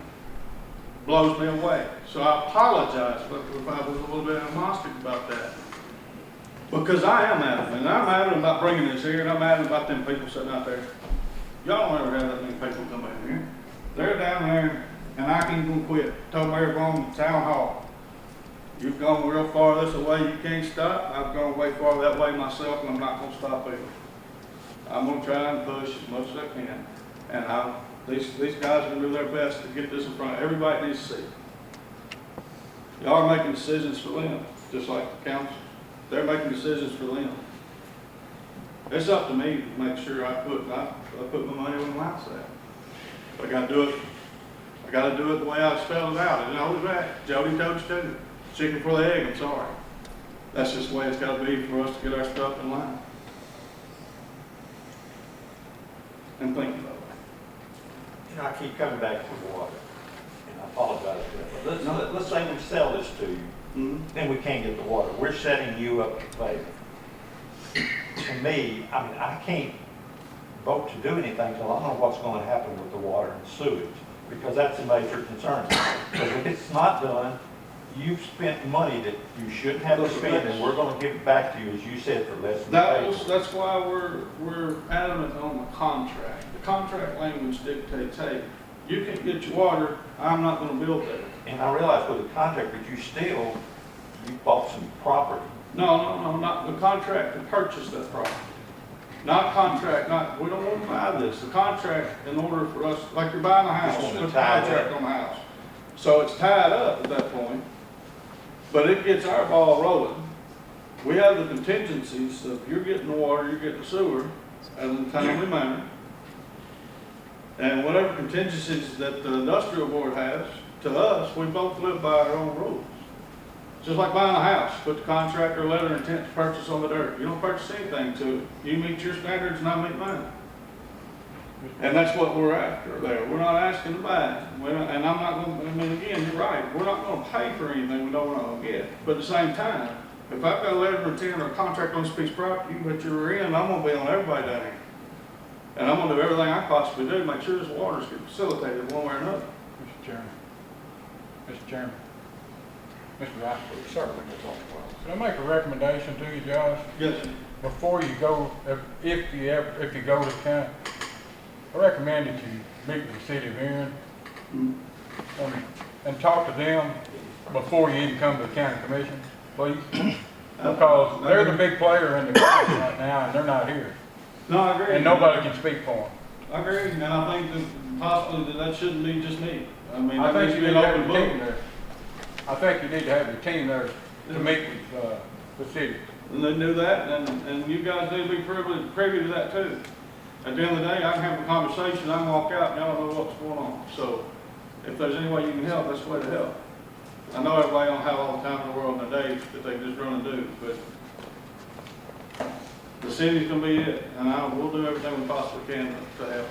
Blows me away. So I apologize if I was a little bit animostic about that. Because I am adamant, and I'm adamant about bringing this here, and I'm adamant about them people sitting out there. Y'all don't ever have that many people come in here. They're down there, and I ain't gonna quit. Told Mayor Vaughn at Town Hall, you've gone real far this way, you can't stop. I've gone way far that way myself, and I'm not gonna stop either. I'm gonna try and push as much as I can. And these guys are gonna do their best to get this in front of everybody needs to see. Y'all are making decisions for them, just like the council. They're making decisions for them. It's up to me to make sure I put my money where my mouth's at. I gotta do it the way I spelled it out. And always right. Jody told you to. Chicken for the egg, I'm sorry. That's just the way it's gotta be for us to get our stuff in line. And think about it. You know, I keep coming back to the water, and I apologize for that. But let's say we sell this to you, then we can't get the water. We're setting you up to fail. To me, I mean, I can't vote to do anything until I know what's going to happen with the water and sewage, because that's a major concern. Because if it's not done, you've spent money that you shouldn't have to spend, and we're going to give it back to you, as you said, for less than That's why we're adamant on the contract. The contract language dictates, hey, you can get your water, I'm not going to build that. And I realize with the contract, but you bought some property. No, not the contract to purchase that property. Not contract, we don't want to buy this. The contract, in order for us, like you're buying a house, Just put want the to tie it contract up. on the house. So it's tied up at that point, but it gets our ball rolling. We have the contingencies of you're getting the water, you're getting the sewer, in a timely manner. And whatever contingencies that the industrial board has, to us, we both live by our own rules. Just like buying a house, put the contractor letter of intent to purchase on the dirt. You don't purchase anything to it. You meet your standards and I meet mine. And that's what we're after there. We're not asking to buy it. And I'm not going to, I mean, again, you're right. We're not going to pay for anything we know we're not going to get. But at the same time, if I've got a letter of intent or a contract on this piece of property, you can put your in, I'm going to be on everybody down here. And I'm going to do everything I possibly do to make sure this water's get facilitated one way or another. Mr. Chairman. Mr. Rice, certainly. Can I make a recommendation to you, Josh? Yes, sir. Before you go, if you go to the county, I recommend that you meet with the city of Erin and talk to them before you even come to the county commission, please. Because they're the big player in the county right now, and they're not here. No, I agree. And nobody can speak for them. I agree, and I think that possibly that shouldn't be just me. I mean, I that think needs you to be need an to have open your team book. there. I think you need to have your team there to meet with the city. And they do that, and you guys need to be privy to that too. At the end of the day, I can have a conversation, I can walk out, and y'all know what's going on. So, if there's any way you can help, that's the way to help. I know everybody don't have all the time in the world in their days that they just run and do, but the city's gonna be it, and we'll do everything we possibly can to help.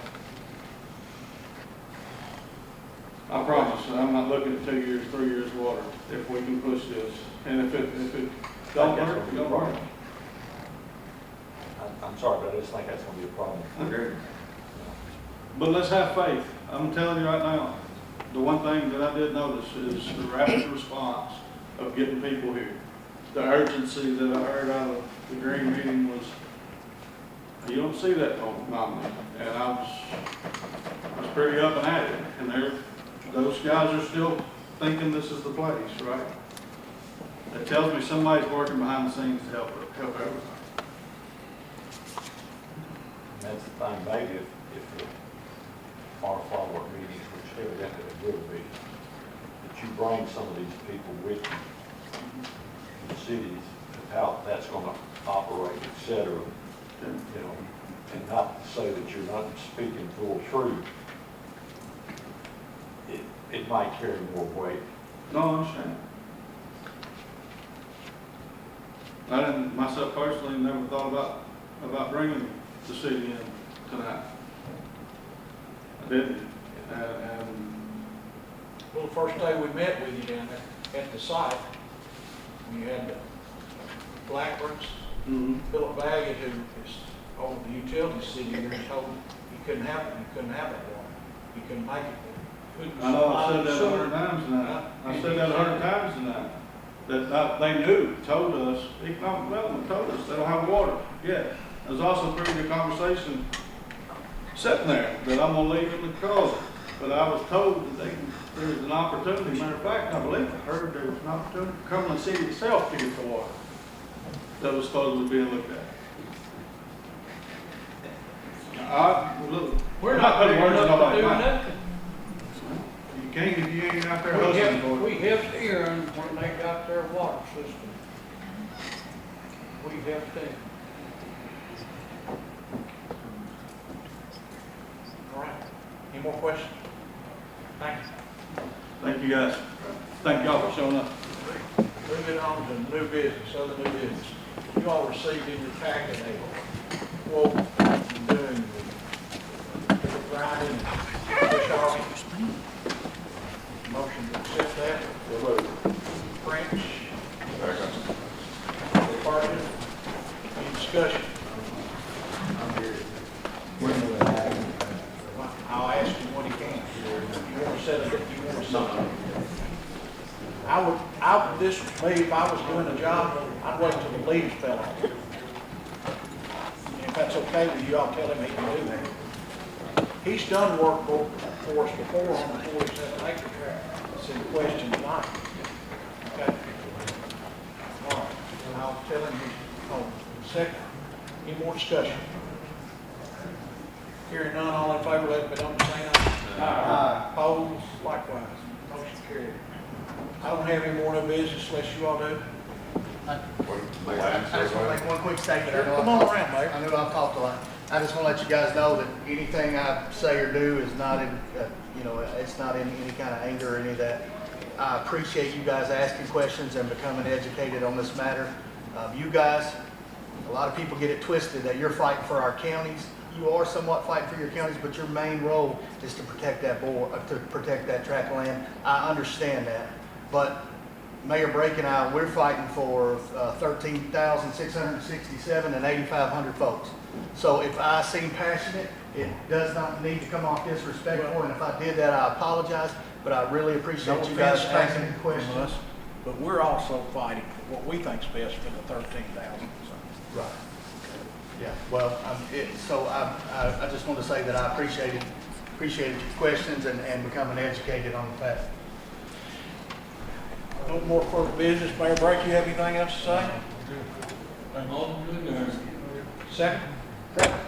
I promise, I'm not looking at 2 years, 3 years of water, if we can push this. And if it don't work, it don't work. I'm sorry, but I just think that's going to be a problem. Okay. But let's have faith. I'm telling you right now, the one thing that I did notice is the rapid response of getting people here. The urgency that I heard out of the Green meeting was, you don't see that normally. And I was pretty up and at it. And those guys are still thinking this is the place, right? It tells me somebody's working behind the scenes to help everybody. That's the thing, maybe if our follow-up meetings, which evidently it will be, that you bring some of these people with you to the cities, how that's going to operate, et cetera, you know, and not to say that you're not speaking full truth. It might carry more weight. No, I understand. I didn't, myself personally, never thought about bringing the city in tonight. I didn't, and Well, the first day we met with you down there at the site, you had the Blackburns, mhm. Philip Baggett, who is over the utility city here, told him you couldn't have it water. You couldn't make it. I know, I said that 100 times tonight. I said that 100 times tonight. That they knew, told us, economic development told us they don't have water yet. There's also pretty good conversation sitting there that I'm gonna leave in the closet. But I was told that there was an opportunity, matter of fact, I believe I heard there was an opportunity for Cumberland City itself to get the water that was supposedly being looked at. Look, We're I'm not putting big words in enough to nobody's do mouth. nothing. You can't if you ain't out there hustling for it. We helped Aaron when they got their water system. We helped them. All right. Any more questions? Thank you. Thank you guys. Thank y'all for showing up. Moving on to new business, other new business. You all received in your packet a quote from doing the grinding and fish hauling. Motion to accept that. French. Department. Any discussion? I'll ask him when he can. You want to set it, you want to something? This was me, if I was doing a job, I'd wait till the leaves fell off. And if that's okay with you, I'll tell him he can do that. He's done work for us before on the 47 acre tract. It's in question tonight. Okay? All right, and I'll tell him he's, second. Any more discussion? Hearing none, all in favor, let it be known by saying aye. Aye. Opposed, likewise. Motion carried. I don't have any more new business unless you all do. I just want to make one quick statement. I know Come I've on talked- around, Mayor. I know I've talked a lot. I just want to let you guys know that anything I say or do is not in, it's not in any kind of anger or any of that. I appreciate you guys asking questions and becoming educated on this matter. You guys, a lot of people get it twisted that you're fighting for our counties. You are somewhat fighting for your counties, but your main role is to protect that to protect that tract of land. I understand that. But Mayor Brake and I, we're fighting for 13,667 and 8,500 folks. So if I seem passionate, it does not need to come off disrespectful. And if I did that, I apologize. But I really appreciate you guys asking the questions. But we're also fighting for what we think's best for the 13,000. Right. Yeah. Well, I just want to say that I appreciated your questions and becoming educated on the fact. No more further business. Mayor Brake, you have anything else to say? All good there. Second? Second.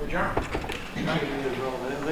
Adjourn. Thank you, Ms. Roland.